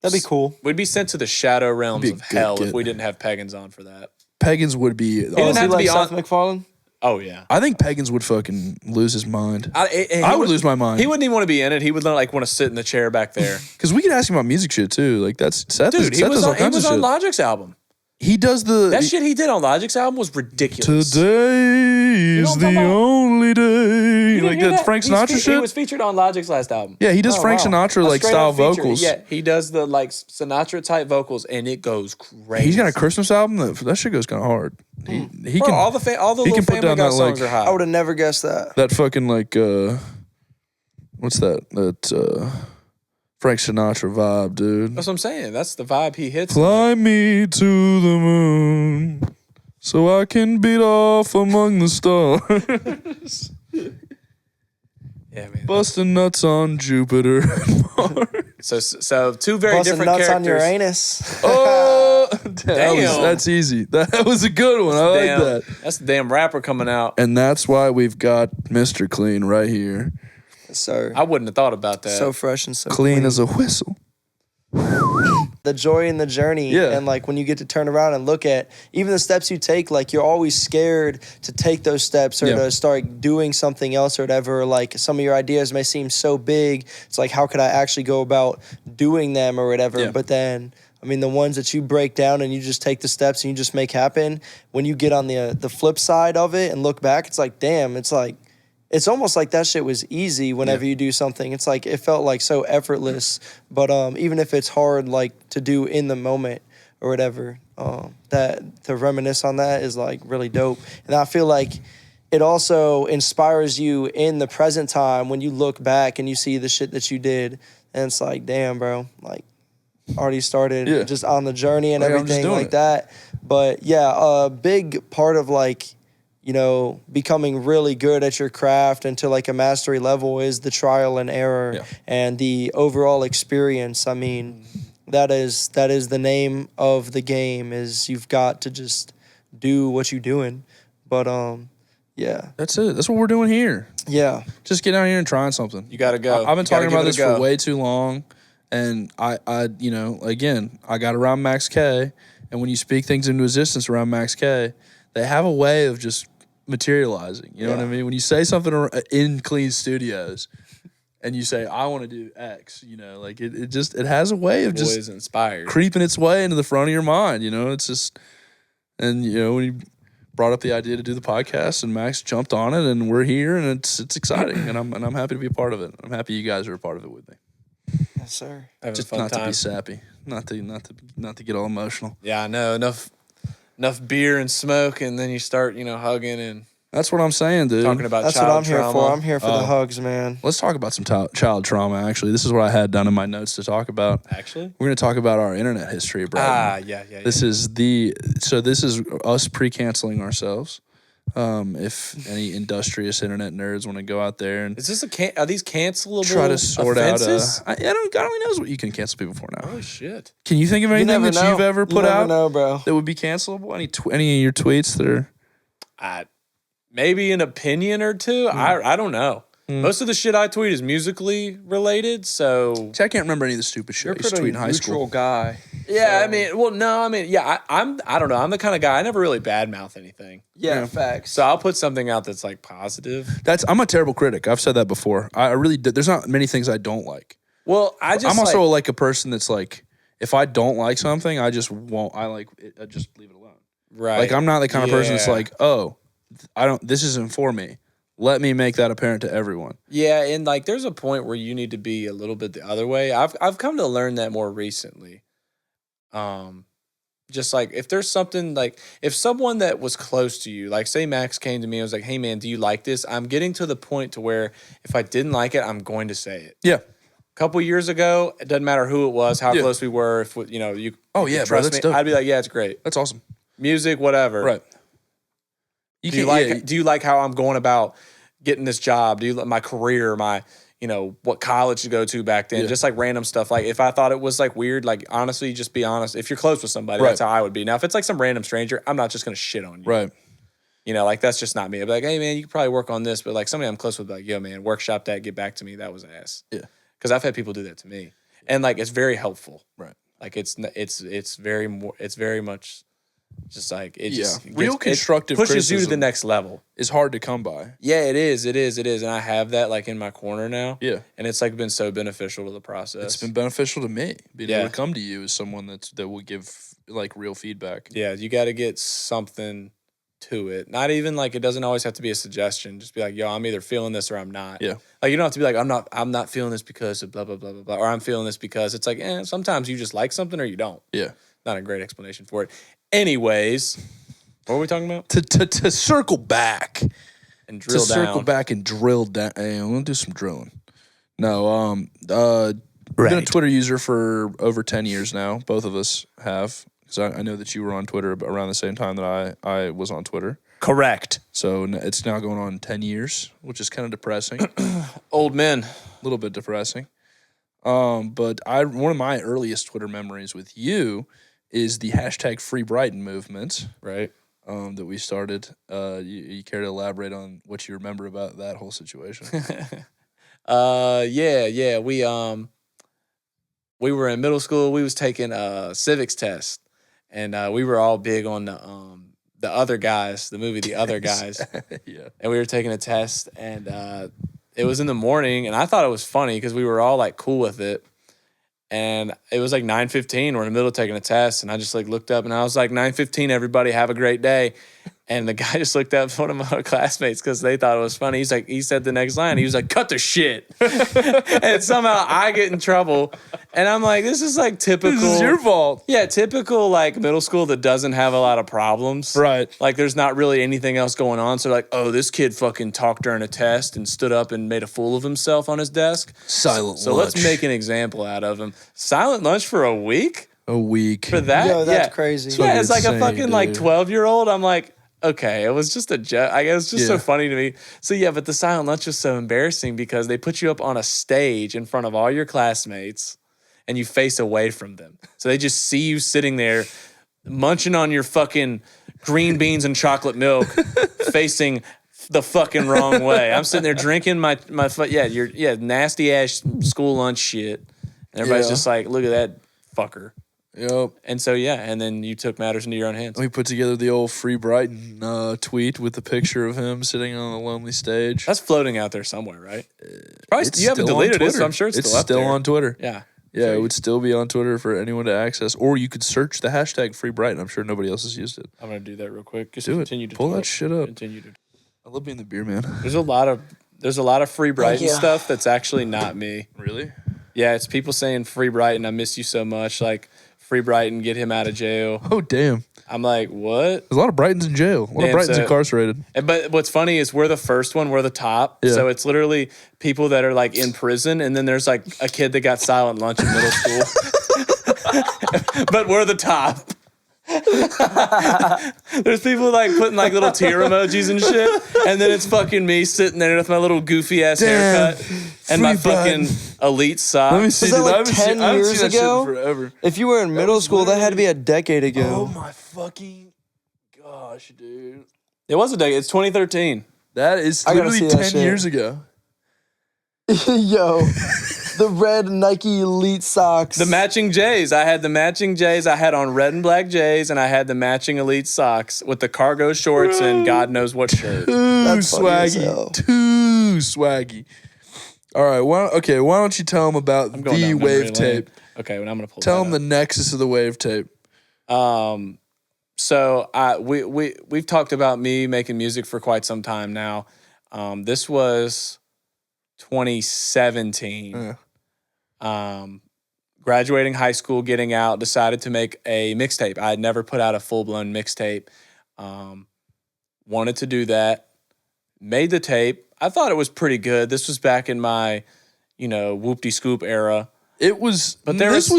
That'd be cool. We'd be sent to the shadow realms of hell get. if we didn't have Pagans on for that. Pagans would be... He didn't have to be on... Seth MacFarlane? Oh, yeah. I think Pagans would fucking lose his mind. I would lose my mind. He wouldn't even want to be in it. He would want to sit in the chair back there. Because we could ask him about music shit too. Like that's Seth. Dude, he was on Logic's album. He does the shit he did on Logic's album was ridiculous. Today is the only day. Like that's Frank Sinatra shit. He was featured on Logic's last album. Yeah, he does Frank Sinatra like style vocals. Yeah, he does the like Sinatra type vocals, and it goes crazy. He's got a Christmas album that shit goes kind of hard. He can all the little Family Guy songs are hot. I would have never guessed that. That fucking like what's that Frank Sinatra vibe, dude. That's what I'm saying. That's the vibe he hits. Fly me to the moon so I can beat off among the stars. Yeah, man. Busting nuts on Jupiter. So two very Busting different nuts characters. on Uranus. Oh, damn. That's easy. That was a good one. I like that. That's the damn rapper coming out. And that's why we've got Mr. Clean right here. So I wouldn't have thought about that. so fresh and so Clean as a whistle. The joy in the journey, and like when you get to turn around and look at even the steps you take, like you're always scared to take those steps or to start doing something else or whatever. Like some of your ideas may seem so big, it's like how could I actually go about doing them or whatever. But then I mean the ones that you break down and you just take the steps and you just make happen, when you get on the flip side of it and look back, it's like damn, it's almost like that shit was easy whenever you do something. It's like, it felt like so effortless. But even if it's hard, like, to do in the moment or whatever, that to reminisce on that is, like, really dope. And I feel like it also inspires you in the present time when you look back and you see the shit that you did. And it's like, damn, bro, like, already started just on the journey and everything like that. But, yeah, a big part of, like, becoming really good at your craft and to like a mastery level is the trial and error and the overall experience. I mean, that is the name of the game, is you've got to just do what you're doing. But that's it. That's what we're doing here. Yeah. Just get out here and trying something. You got to go. I've been talking about this for way too long. And I again, I got around Max K, and when you speak things into existence around Max K, they have a way of just materializing. You know what I mean? When you say something in Clean Studios and you say, I want to do X, like it has a way of just inspired, creeping its way into the front of your mind. It's just, and when you brought up the idea to do the podcast and Max jumped on it and we're here and it's exciting and I'm happy to be a part of it. I'm happy you guys are a part of it with me. Yes, sir. Just not to be sappy, not to get all emotional. Yeah, I know. Enough beer and smoke, and then you start, hugging and. That's what I'm saying, dude. Talking about that's child trauma. That's what I'm here for. I'm here for the hugs, man. Let's talk about some child trauma. Actually, this is what I had done in my notes to talk about. Actually, we're going to talk about our internet history, bro. Yeah. This is us pre-canceling ourselves. If any industrious internet nerds want to go out there and Is this are these cancelable try to sort offenses? out, God only knows what you can cancel people for now. Oh shit! Can you think of anything never that know. you've ever You put never out know, bro. that would be cancelable? Any of your tweets that are? Maybe an opinion or two. I don't know. Most of the shit I tweet is musically related, so See, I can't remember any of the stupid shit You're I used to pretty tweet in high school. neutral guy. yeah. So- I don't know. I'm the kind of guy I never really badmouth anything, Yeah, facts. so I'll put something out that's like positive. I'm a terrible critic. I've said that before. I really there's not many things I don't like. Well, I'm also like a person that's like, if I don't like something, I just won't. I just leave it alone. right. Like I'm not the kind of person that's Yeah. like, oh, this isn't for me. Let me make that apparent to everyone. Yeah, and like there's a point where you need to be a little bit the other way. I've come to learn that more recently. Just like if there's something like if someone that was close to you, like say Max came to me and was like, "Hey man, do you like this?" I'm getting to the point to where if I didn't like it, I'm going to say it. Yeah. A couple years ago, it doesn't matter who it was, how Yeah. close we were, if you Oh, you yeah, could bro, trust that's me, dope. I'd be like, "Yeah, it's great." That's awesome. Music, whatever. Right. Do you like how I'm going about getting this job? Do you like my career, my what college to go to back then? Yeah. Just like random stuff. Like if I thought it was like weird, like honestly, just be honest. If you're close with somebody, Right. that's how I would be. Now, if it's like some random stranger, I'm not just gonna shit on you. Right. Like that's just not me. I'd be like, hey man, you could probably work on this, but like somebody I'm close with, like, yo man, workshop that, get back to me. That was ass. Yeah. Because I've had people do that to me, and like it's very helpful. Right. Like it's very much just like it just Real it constructive pushes you to the criticism. next level. It's hard to come by. Yeah, it is, and I have that like in my corner now. Yeah. And it's like been so beneficial to the process. It's been beneficial to me being Yeah. able to come to you as someone that will give like real feedback. Yeah, you got to get something to it. Not even like it doesn't always have to be a suggestion. Just be like, yo, I'm either feeling this or I'm not. Yeah. Like you don't have to be like, I'm not feeling this because of blah blah blah blah blah, or I'm feeling this because it's like, sometimes you just like something or you don't. Yeah. Not a great explanation for it. Anyways, what were we talking about? To circle back. And drill to down. circle back and drill down. Hey, I'm gonna do some drilling. No, been a Twitter user for over 10 years now. Both of us have, because I know that you were on Twitter around the same time that I was on Twitter. Correct. So it's now going on 10 years, which is kind of depressing. Old men. A little bit depressing. But one of my earliest Twitter memories with you is the hashtag Free Brighton movement. Right. That we started. You care to elaborate on what you remember about that whole situation? Yeah. We were in middle school. We was taking a civics test, and we were all big on the Other Guys, the movie The Other Guys. Yeah. And we were taking a test, and it was in the morning, and I thought it was funny because we were all like cool with it. And it was like 9:15. We're in the middle of taking a test, and I just like looked up, and I was like, 9:15, everybody have a great day. And the guy just looked up at one of my other classmates because they thought it was funny. He said the next line. He was like, cut the shit. And somehow I get in trouble. And I'm like, this is like typical. This is your fault. Yeah, typical like middle school that doesn't have a lot of problems. Right. Like there's not really anything else going on. So like, oh, this kid fucking talked during a test and stood up and made a fool of himself on his desk. Silent So lunch. let's make an example out of him. Silent lunch for a week? A week. For that? Yo, that's yeah. crazy. Yeah, it's like a insane, fucking like dude. 12-year-old. I'm like, okay, it was just a joke. I guess it's just so Yeah. funny to me. So yeah, but the silent lunch was so embarrassing because they put you up on a stage in front of all your classmates and you face away from them. So they just see you sitting there munching on your fucking green beans and chocolate milk facing the fucking wrong way. I'm sitting there drinking my nasty ass school lunch shit. And everybody's Yeah. just like, look at that fucker. Yep. And so, yeah, and then you took matters into your own hands. We put together the old Free Brighton tweet with the picture of him sitting on a lonely stage. That's floating out there somewhere, right? Probably It's you haven't still on deleted it, so Twitter. I'm sure it's still up still there. on Twitter. Yeah. Yeah, it would still be on Twitter for anyone to access, or you could search the hashtag Free Brighton. I'm sure nobody else has used it. I'm gonna do that real quick. Just Do it. continue to Pull talk. that shit up. Continue to. I love being the beer man. There's a lot of Free Brighton yeah. stuff that's actually not me. Really? Yeah, it's people saying Free Brighton, I miss you so much. Like Free Brighton, get him out of jail. Oh, damn. I'm like, what? There's a lot of Brightons in jail. A lot of Damn, Brightons so- incarcerated. But what's funny is we're the first one, we're the top. Yeah. So it's literally people that are like in prison, and then there's like a kid that got silent lunch in middle school. But we're the top. There's people like putting like little tear emojis and shit, and then it's fucking me sitting there with my little goofy ass haircut and my fucking elite socks. Let me see. Was that Dude, like I haven't 10 seen, I haven't years seen that shit ago? in forever. If you were in middle was school, that had to be a decade Oh ago. my fucking gosh, dude. It was a decade. It's 2013. That is I gotta literally see that 10 shit. years ago. Yo, the red Nike Elite socks. The matching J's. I had the matching J's. I had on red and black J's, and I had the matching elite socks with the cargo shorts and God knows what shirt. Too That's funny as swaggy. hell. Too swaggy. All right. Why don't you tell them about I'm going the down memory wave lane. tape? Okay, well, I'm gonna pull. Tell that them the nexus of the wave tape. up. So we've talked about me making music for quite some time now. This was 2017. Yeah. Graduating high school, getting out, decided to make a mixtape. I had never put out a full-blown mixtape. Wanted to do that. Made the tape. I thought it was pretty good. This was back in my, whoop-de-scoop era. It was, But this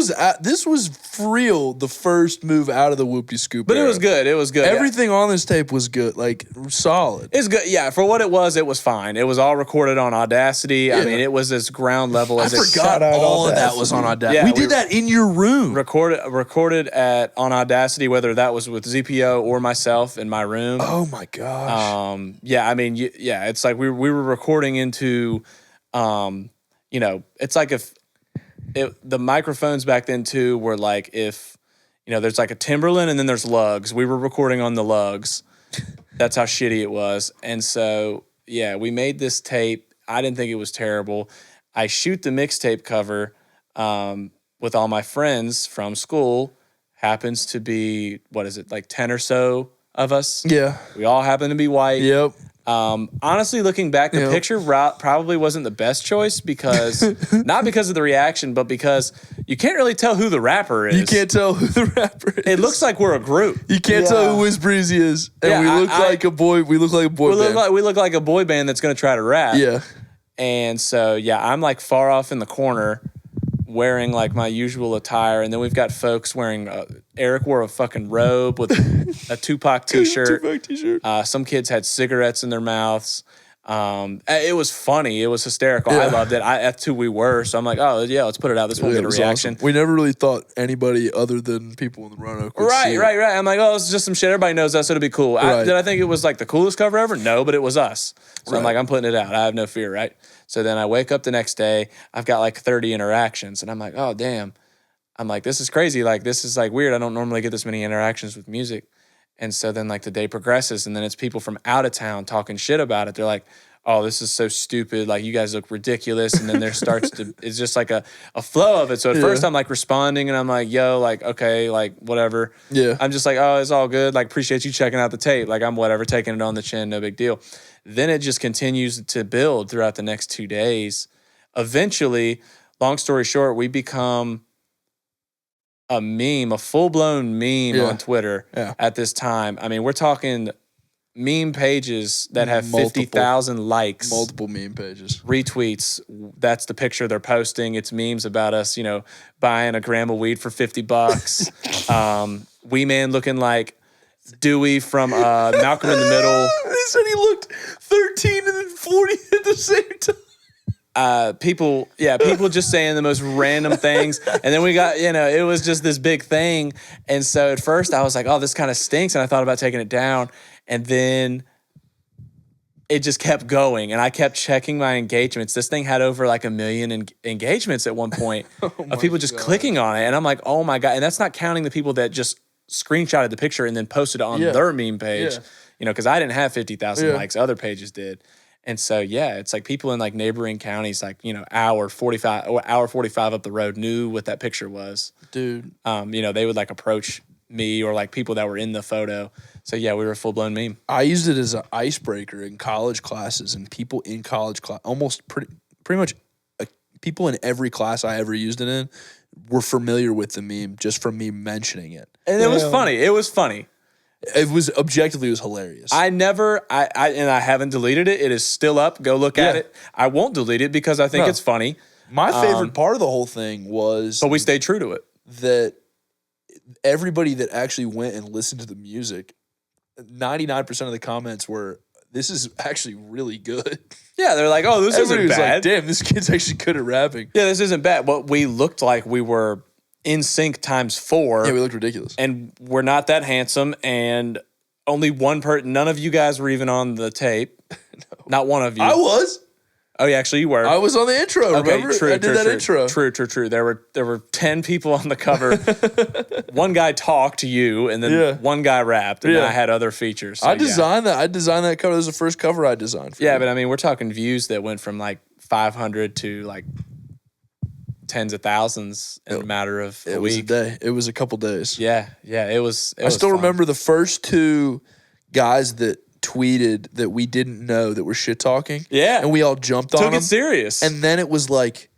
was for real the first move out of the whoop-de-scoop But era. it was good. It was good. Everything on this tape was good, like solid. It's good. Yeah, for what it was fine. It was all recorded on Audacity. I mean, it was as ground level as I it forgot Shout out all of that Audacity. was on Audacity. Yeah, we we did that in your room. recorded on Audacity, whether that was with ZPO or myself in my room. Oh my gosh. Yeah, I mean, yeah, it's like we were recording into, it's like if the microphones back then too were like if, there's like a Timberland and then there's lugs. We were recording on the lugs. That's how shitty it was. And so, yeah, we made this tape. I didn't think it was terrible. I shoot the mixtape cover with all my friends from school. Happens to be, like 10 or so of us. Yeah. We all happen to be white. Yep. Honestly, looking back, the picture probably wasn't the best choice because not because of the reaction, but because you can't really tell who the rapper is. You can't tell who the rapper is. It looks like we're a group. You can't tell who Wiz Breezy is, and Yeah, we look like a boy. We look like a boy band. We look like a boy band that's going to try to rap. Yeah. And so, yeah, I'm like far off in the corner wearing like my usual attire. And then we've got folks wearing, Eric wore a fucking robe with a Tupac t-shirt. Tupac t-shirt. Some kids had cigarettes in their mouths. It was funny. It was hysterical. I loved it. That's who we were. So I'm like, oh, yeah, let's put it out. This won't Yeah, get a it was reaction. awesome. We never really thought anybody other than people in the Roanoke would see it. Right. I'm like, oh, it's just some shit. Everybody knows us. It'll be cool. Right. Did I think it was like the coolest cover ever? No, but it was us. So I'm Right. like, I'm putting it out. I have no fear, right? So then I wake up the next day. I've got like 30 interactions. And I'm like, oh, damn. I'm like, this is crazy. Like, this is like weird. I don't normally get this many interactions with music. And so then like the day progresses. And then it's people from out of town talking shit about it. They're like, oh, this is so stupid. Like, you guys look ridiculous. And then there starts to, it's just like a flow of it. So at first I'm like responding and I'm like, yo, like, okay, like whatever. Yeah. I'm just like, oh, it's all good. Like, appreciate you checking out the tape. Like, I'm whatever, taking it on the chin, no big deal. Then it just continues to build throughout the next 2 days. Eventually, long story short, we become a meme, a full-blown meme on Twitter at this time. I mean, we're talking meme pages that have 50,000 likes. Multiple meme pages. Retweets. That's the picture they're posting. It's memes about us, buying a gram of weed for $50. Wee Man looking like Dewey from Malcolm in the Middle. They said he looked 13 and then 40 at the same time. People just saying the most random things. And then we got, it was just this big thing. And so at first I was like, oh, this kind of stinks. And I thought about taking it down. And then it just kept going. And I kept checking my engagements. This thing had over like 1 million engagements at one point of people just clicking on it. And I'm like, oh my God. And that's not counting the people that just screenshotted the picture and then posted it on their meme page. Because I didn't have 50,000 likes. Other pages did. And so, it's like people in like neighboring counties, like, hour 45 up the road knew what that picture was. Dude. They would like approach me or like people that were in the photo. So we were a full blown meme. I used it as an icebreaker in college classes, and people in college class, almost pretty much people in every class I ever used it in were familiar with the meme just from me mentioning it. And it was funny. It was funny. It was hilarious. I haven't deleted it. It is still up. Go look at it. I won't delete it because I think it's funny. My favorite part of the whole thing was, But we stayed true to it. that everybody that actually went and listened to the music, 99% of the comments were, "This is actually really good." Yeah, they're like, "Oh, this Everybody isn't was bad." like, "Damn, this kid's actually good at rapping." Yeah, this isn't bad. But we looked like we were in sync times 4. Yeah, we looked ridiculous. And we're not that handsome. And only one person, none of you guys were even on the tape. No. Not one of you. I was. Oh, yeah, actually, you were. I was on the intro. Remember? True, I did that intro. True. There were 10 people on the cover. One guy talked to you, and then one guy rapped, and then I had other features. So, I designed that. I designed that cover. This was the first cover I designed. For yeah, you. but I mean, we're talking views that went from like 500 to like tens of thousands in a matter of a week. It was a day. It was a couple days. Yeah, it was. I still remember the first 2 guys that tweeted that we didn't know that were shit talking. Yeah, and we all jumped on them. Took it serious. And then it was like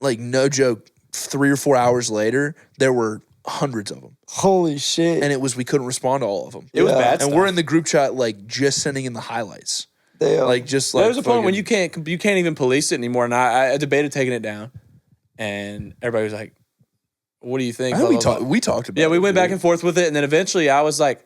no joke, 3 or 4 hours later, there were hundreds of them. Holy shit! And we couldn't respond to all of them. It was bad. And we're in the group chat like just sending in the highlights. Damn. Like just there was a point when you can't even police it anymore. And I debated taking it down, and everybody was like, "What do you think?" We talked about it. Yeah, we went back and forth with it, and then eventually I was like,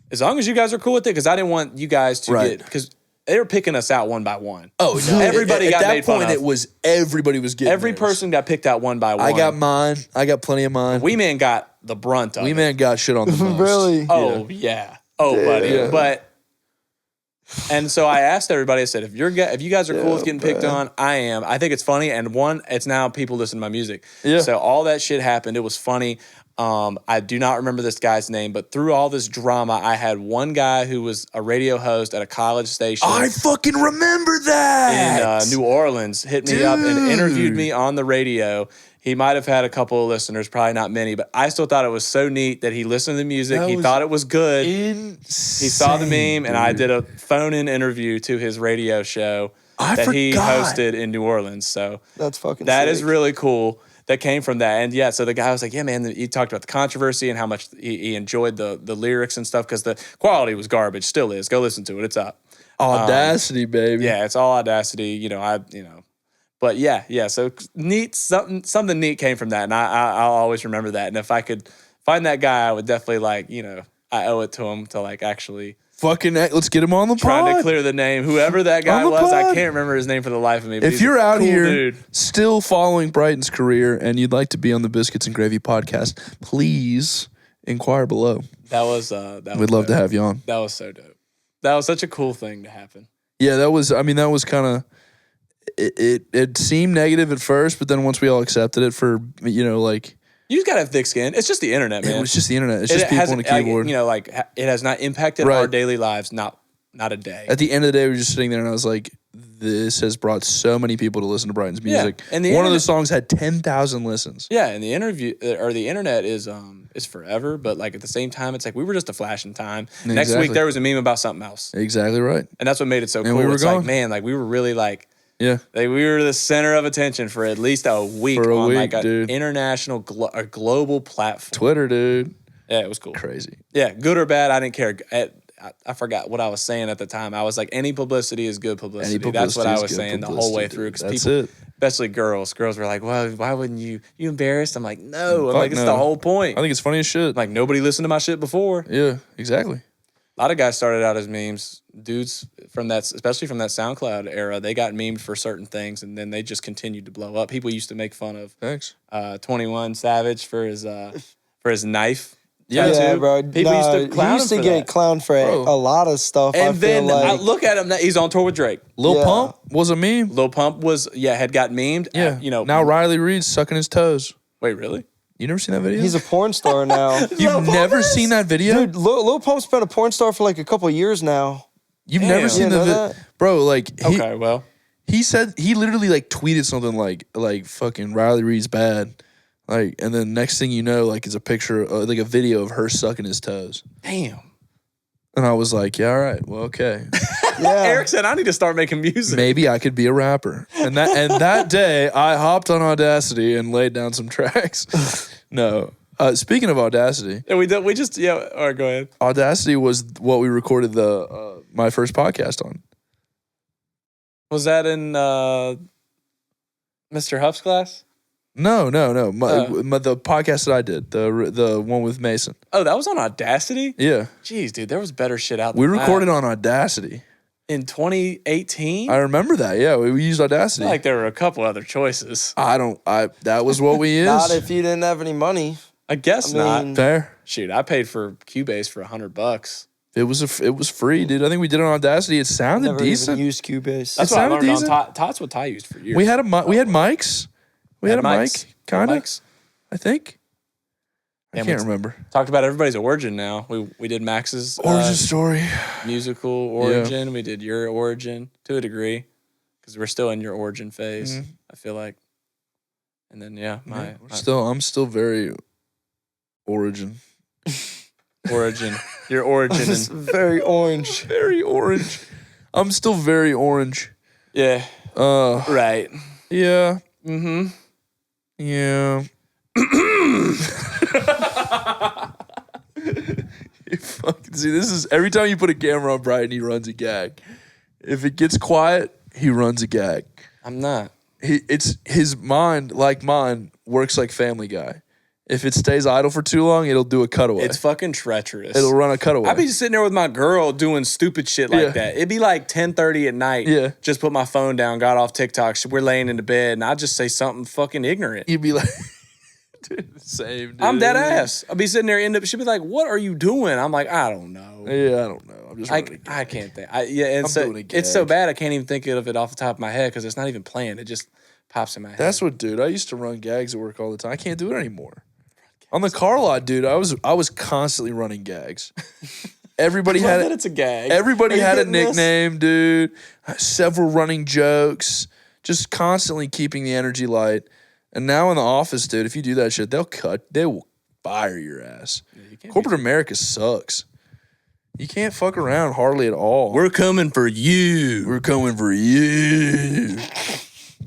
as long as you guys are cool with it, because I didn't want you guys to get, because they were picking us out one by one. Oh, no. Everybody got made fun of. At that point, it was everybody was getting Every person got picked out one by one. I got mine. I got plenty of mine. Wee Man got the brunt of it. Wee Man got shit on the most. Really? Oh, yeah. Oh, buddy. Yeah. But, and so I asked everybody, I said, if you guys are cool with getting picked on, I am. I think it's funny. And one, it's now people listen to my music. Yeah. So all that shit happened. It was funny. I do not remember this guy's name, but through all this drama, I had one guy who was a radio host at a college station. I fucking remember that. In New Orleans, hit me up and interviewed me on the radio. He might have had a couple of listeners, probably not many, but I still thought it was so neat that he listened to the music. He thought it was good. Insane, he saw the meme, and I did a phone-in interview to his radio show he hosted in New Orleans. So that's fucking that sick. is really cool. That came from that. And yeah, so the guy was like, yeah, man, he talked about the controversy and how much he enjoyed the lyrics and stuff because the quality was garbage, still is. Go listen to it. It's up. Audacity, baby. Yeah, it's all Audacity. But yeah. So neat, something neat came from that. And I'll always remember that. And if I could find that guy, I would definitely I owe it to him to actually fucking let's get him on the pod. Trying to clear the name. Whoever that guy was, I can't remember his name for the life of me. But if you're out cool here dude. Still following Brighton's career and you'd like to be on the Biscuits and Gravy podcast, please inquire below. We'd love to have you on. That was so dope. That was such a cool thing to happen. Yeah, that was kind of, it seemed negative at first, but then once we all accepted it for, you just gotta have thick skin. It's just the internet, man. It was just the internet. It's just people on a keyboard. It has not impacted our daily lives, not a day. At the end of the day, we were just sitting there, and I was like, "This has brought so many people to listen to Brighton's music." And one of the songs had 10,000 listens. Yeah, and the internet is forever, but at the same time, it's like we were just a flash in time. Exactly. Next week there was a meme about something else. Exactly right. And that's what made it so and cool. We were gone. We were really yeah. We were the center of attention for at least a week on an international, a global platform. Twitter, dude. Yeah, it was cool. Crazy. Yeah, good or bad, I didn't care. I forgot what I was saying at the time. I was like, any publicity is good publicity. That's what I was saying the whole way through. Because people, especially girls were like, well, why wouldn't you embarrassed? I'm like, no. I'm like, it's the whole point. I think it's funny as shit. Nobody listened to my shit before. Yeah, exactly. A lot of guys started out as memes. Dudes from that, especially from that SoundCloud era, they got memed for certain things, and then they just continued to blow up. People used to make fun of 21 Savage for his knife. Yeah, bro. People used to clown he used to get clowned for a lot of stuff. And I then feel I look at him. He's on tour with Drake. Lil Pump was a meme. Lil Pump had got memed. Yeah, now Riley Reid's sucking his toes. Wait, really? You never seen that video? He's a porn star now. You've never seen that video? Dude, Lil Pump's been a porn star for a couple of years now. You've never seen the video? Bro, he said, he literally tweeted something like fucking Riley Reid's bad. And then next thing you know, is a picture, a video of her sucking his toes. Damn. And I was like, yeah, all right, well, okay. Yeah. Eric said, I need to start making music. Maybe I could be a rapper. And that day, I hopped on Audacity and laid down some tracks. No. Speaking of Audacity. Yeah, all right, go ahead. Audacity was what we recorded my first podcast on. Was that in Mr. Huff's class? No. The podcast that I did, the one with Mason. Oh, that was on Audacity? Yeah. Jeez, dude, there was better shit out We there. recorded on Audacity. In 2018? I remember that. Yeah, we used I Audacity. feel like there were a couple other choices. That was what we used. Not if you didn't have any money. I guess not. Fair. Shoot, I paid for Cubase for $100. It was free, dude. I think we did it on Audacity. It sounded Never decent. even used Cubase. That's It what I sounded learned on decent. Todd's what Ty used for years. We had mics. We had a mics. mic, kind of. Mics. I think. I Damn, can't we remember. Talked about everybody's origin now. We did Max's Origin story. musical origin. We did your origin to a degree because we're still in your origin phase. Mhm. I feel like. And then I'm still very origin. origin. Your origin. It's very orange. Very orange. I'm still very orange. Yeah. Right. Yeah. Mm-hmm. Yeah. You fucking see, this is every time you put a camera on Brian, he runs a gag. If it gets quiet, he runs a gag. I'm not. It's his mind, like mine, works like Family Guy. If it stays idle for too long, it'll do a cutaway. It's fucking treacherous. It'll run a cutaway. I'd be just sitting there with my girl doing stupid shit like Yeah. that. It'd be like 10:30 at night. Yeah. Just put my phone down, got off TikTok. We're laying in the bed, and I'd just say something fucking ignorant. You'd be like, dude, same, dude. I'm dead ass. I'd be sitting there, she'd be like, "What are you doing?" I'm like, "I don't know. Yeah, I don't know. I'm just running a gag. I can't think. And I'm so doing a gag. it's so bad I can't even think of it off the top of my head because it's not even playing. It just pops in my head. That's what, dude. I used to run gags at work all the time. I can't do it anymore. On the car lot, dude, I was constantly running gags. Everybody I love had that it's a gag. Everybody Are you had a getting this? nickname, dude. Several running jokes. Just constantly keeping the energy light. And now in the office, dude, if you do that shit, they will fire your ass. You can't Corporate America sucks. You can't fuck around hardly at all. We're coming for you. We're coming for you.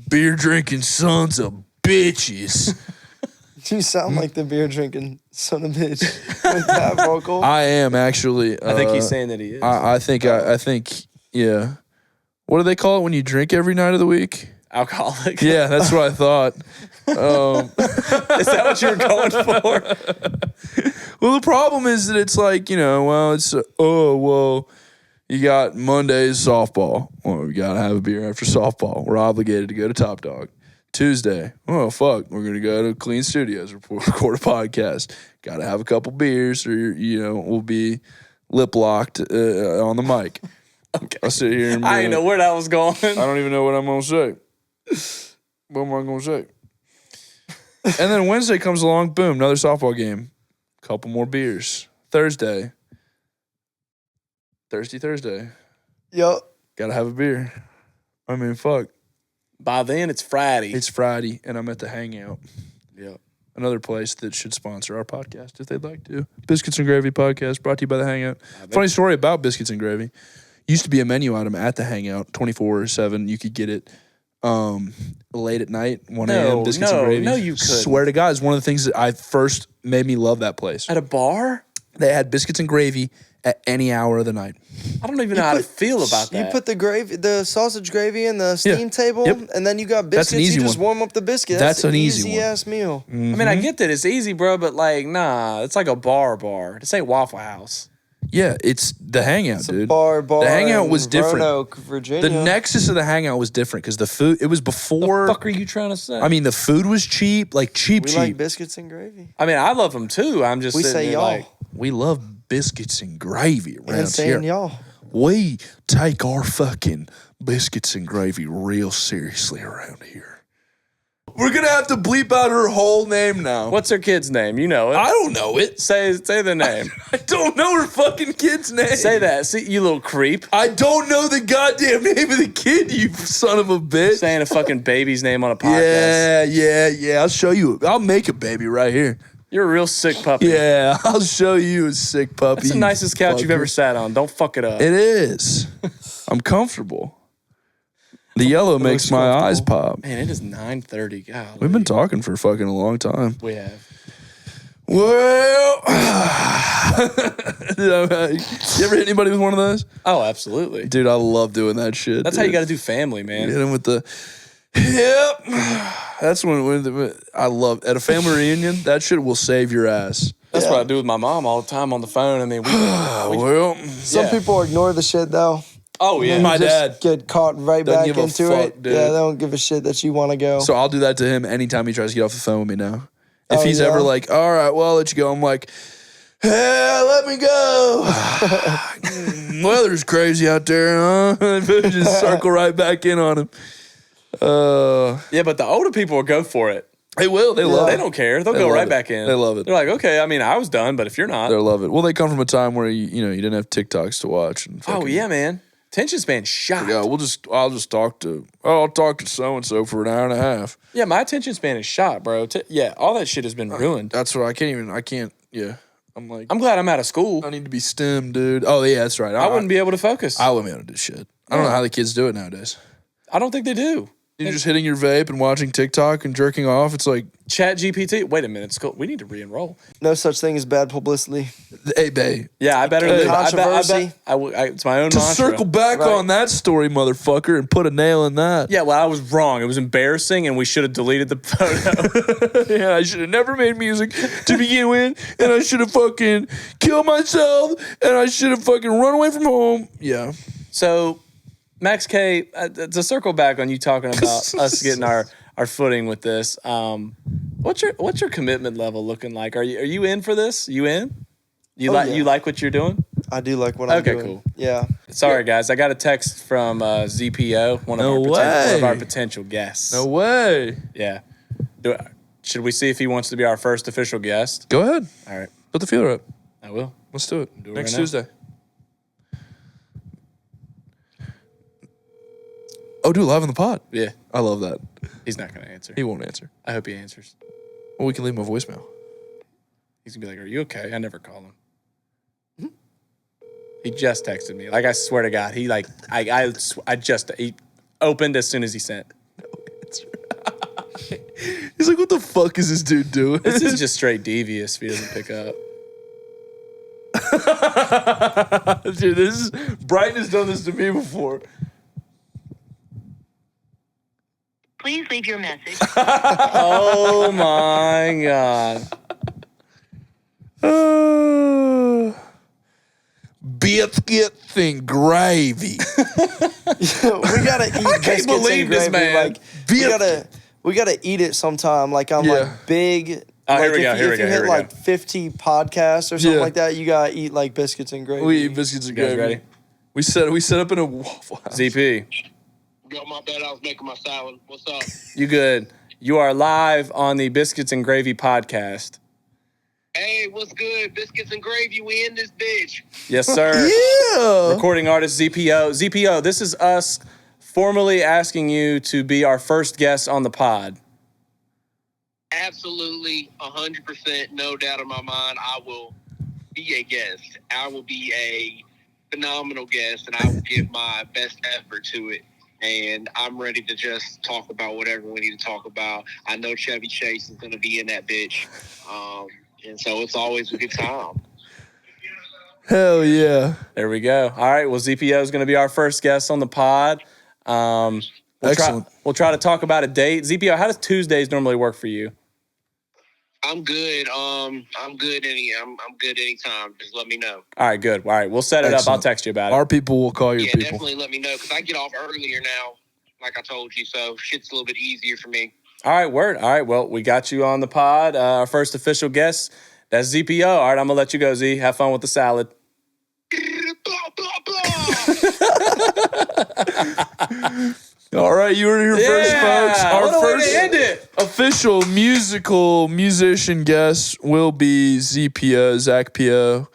Beer drinking sons of bitches. You sound like the beer drinking son of a bitch with that vocal. I am actually. I think he's saying that he is. I think, yeah. What do they call it when you drink every night of the week? Alcoholic. Yeah, that's what I thought. Is that what you were going for? Well, the problem is that it's like, you got Monday's softball. Well, we got to have a beer after softball. We're obligated to go to Top Dog. Tuesday, oh, fuck, we're going to go to Clean Studios, record a podcast. Got to have a couple beers or, we'll be lip locked on the mic. Okay. I'll sit here and I didn't know where that was going. I don't even know what I'm going to say. What am I going to say? And then Wednesday comes along, boom, another softball game. Couple more beers. Thursday. Thursday. Yup. Got to have a beer. I mean, fuck. By then, it's Friday. It's Friday, and I'm at the Hangout. Yep. Another place that should sponsor our podcast if they'd like to. Biscuits and Gravy podcast brought to you by the Hangout. Funny story about Biscuits and Gravy. Used to be a menu item at the Hangout, 24/7. You could get it late at night, 1 a.m. Biscuits and Gravy. No, you couldn't. Swear to God, it's one of the things that I first made me love that place. At a bar? They had biscuits and gravy at any hour of the night. I don't even know how to feel about that. You put the sausage gravy in the steam table, Yep. and then you got That's biscuits. an easy You just one. warm up the biscuit. That's an easy one. ass meal. I mean, I get that it's easy, bro, but like, nah, it's like a bar. This ain't Waffle House. Yeah, it's the Hangout, It's dude. a bar. The Hangout was in different. Roanoke, Virginia. The nexus of the Hangout was different because the food, it was before. What the fuck are you trying to say? I mean, the food was cheap, like cheap. we like biscuits and gravy. I mean, I love them too. I'm just We sitting say there y'all. like, We love biscuits and gravy And around saying here. y'all. We take our fucking biscuits and gravy real seriously around here. We're gonna have to bleep out her whole name now. what's her kid's name? You know it. I don't know it. Say the name. I don't know her fucking kid's name. Say that. See, you little creep. I don't know the goddamn name of the kid, you son of a bitch. Saying a fucking baby's name on a podcast. Yeah. I'll show you. I'll make a baby right here. You're a real sick puppy. Yeah, I'll show you a sick puppy. That's the nicest couch you've ever sat on. Don't fuck it up. It is. I'm comfortable. The yellow makes my eyes pop. Man, it is 9:30. God. We've been talking for fucking a long time. We have. Well, you ever hit anybody with one of those? Oh, absolutely. Dude, I love doing that shit. That's how you got to do family, man. Hit him with the hip. That's when I love at a family reunion. That shit will save your ass. That's what I do with my mom all the time on the phone. I mean, Some people ignore the shit though. Oh yeah, My just dad get caught right doesn't back give a into fuck, it. dude. Yeah, they don't give a shit that you want to go. So I'll do that to him anytime he tries to get off the phone with me now. If Oh, he's yeah? ever like, all right, well, I'll let you go. I'm like, hey, let me go. Weather's crazy out there, huh? Just circle right back in on him. yeah, but the older people will go for it. They will. They love it. They don't care. They'll They go love right it. back in. They love it. They're like, okay, I mean, I was done, but if you're not, They love it. Well, they come from a time where you didn't have TikToks to watch. And oh yeah, man, attention span shot. Yeah, I'll just talk to so and so for an hour and a half. Yeah, my attention span is shot, bro. Yeah, all that shit has been ruined. That's what I can't. Yeah, I'm like, I'm glad I'm out of school. I need to be STEM, dude. Oh yeah, that's right. I wouldn't be able to focus. I wouldn't be able to do shit. I don't know how the kids do it nowadays. I don't think they do. You're just hitting your vape and watching TikTok and jerking off. It's like, Chat GPT. Wait a minute, school. We need to re-enroll. No such thing as bad publicity. hey, babe. Yeah, I better Hey. live. Controversy. It's my own To mantra. circle back Right. on that story, motherfucker, and put a nail in that. Yeah, well, I was wrong. It was embarrassing, and we should have deleted the photo. Yeah, I should have never made music to begin with, and I should have fucking killed myself, and I should have fucking run away from home. Yeah. So, Max K, to circle back on you talking about us getting our footing with this, what's your commitment level looking like? Are you in for this? You in? You like what you're doing? I do like what I'm doing. Okay, cool. Yeah. Sorry, guys. I got a text from ZPO, one of our potential guests. No way. Yeah. Should we see if he wants to be our first official guest? Go ahead. All right. Put the feeler up. I will. Let's do it. Do it Next right now. Tuesday. Oh, dude, live on the pod. Yeah. I love that. He's not going to answer. He won't answer. I hope he answers. Well, we can leave him a voicemail. He's going to be like, are you okay? I never call him. He just texted me. Like, I swear to God, he opened as soon as he sent. No answer. He's like, what the fuck is this dude doing? This is just straight devious if he doesn't pick up. Dude, Brighton has done this to me before. Please leave your message. Oh my God. Biscuits and Gravy. We gotta eat biscuits believe and this gravy. man. Like we gotta eat it sometime. Like on Yeah. like big. Oh, like here we go, here we if go, you here hit we like go. 50 podcasts or something Yeah. like that, you gotta eat like biscuits and gravy. We eat biscuits and You guys gravy. ready? We set up in a Waffle House. ZP, Yo, my bad. I was making my salad. What's up? you good? You are live on the Biscuits and Gravy podcast. Hey, what's good? Biscuits and gravy. We in this bitch. Yes, sir. Yeah. Recording artist ZPO. ZPO, this is us formally asking you to be our first guest on the pod. Absolutely, 100%, no doubt in my mind. I will be a guest. I will be a phenomenal guest, and I will give my best effort to it. And I'm ready to just talk about whatever we need to talk about. I know Chevy Chase is going to be in that bitch. And so it's always a good time. Hell yeah. There we go. All right. Well, ZPO is going to be our first guest on the pod. Excellent. We'll try to talk about a date. ZPO, how does Tuesdays normally work for you? I'm good. I'm good I'm good anytime. Just let me know. All right, good. All right, we'll set it up. I'll Excellent. text you about it. Our people will call your Yeah, people. definitely let me know because I get off earlier now, like I told you. So shit's a little bit easier for me. All right, word. All right, well, we got you on the pod. Our first official guest, that's ZPO. All right, I'm going to let you go, Z. Have fun with the salad. Blah, blah, blah. All right, you were here first, folks. Our What a way first to end it. official musician guest will be ZPO, Zach Pio,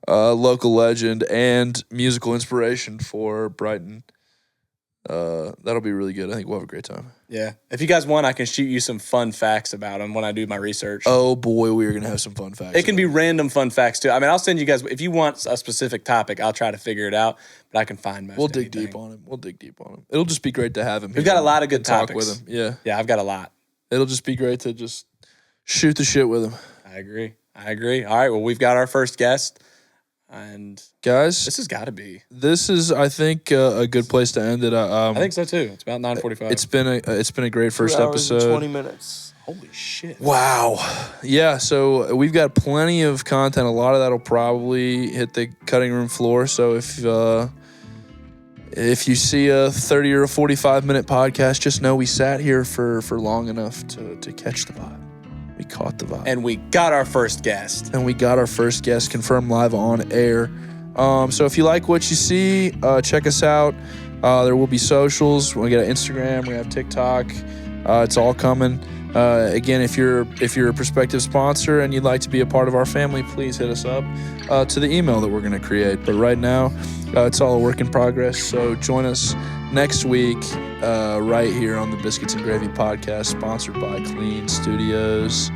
local legend and musical inspiration for Brighton. That'll be really good. I think we'll have a great time. Yeah. If you guys want, I can shoot you some fun facts about him when I do my research. Oh boy, we are gonna have some fun facts. It can be random fun facts, too. I mean, I'll send you guys, if you want a specific topic, I'll try to figure it out, but I can find most We'll dig anything. deep on him. It'll just be great to have him. We've here got a lot of good and talk topics. with him. Yeah, Yeah, I've got a lot. it'll just be great to just shoot the shit with him. I agree. All right, well, we've got our first guest. And Guys, this has got to be. this is, I think, a good place to end it. I think so too. It's about 9:45. It's been a great first 2 hours and episode. 20 minutes. Holy shit. Wow. Yeah, so we've got plenty of content. A lot of that will probably hit the cutting room floor. So if you see a 30 or a 45-minute podcast, just know we sat here for long enough to catch the vibe. We caught the vibe. And we got our first guest. And we got our first guest confirmed live on air. So if you like what you see, check us out. There will be socials. We got Instagram. We have TikTok. It's all coming. Again, if you're a prospective sponsor and you'd like to be a part of our family, please hit us up to the email that we're going to create. But right now, it's all a work in progress. So join us next week right here on the Biscuits and Gravy podcast, sponsored by Clean Studios.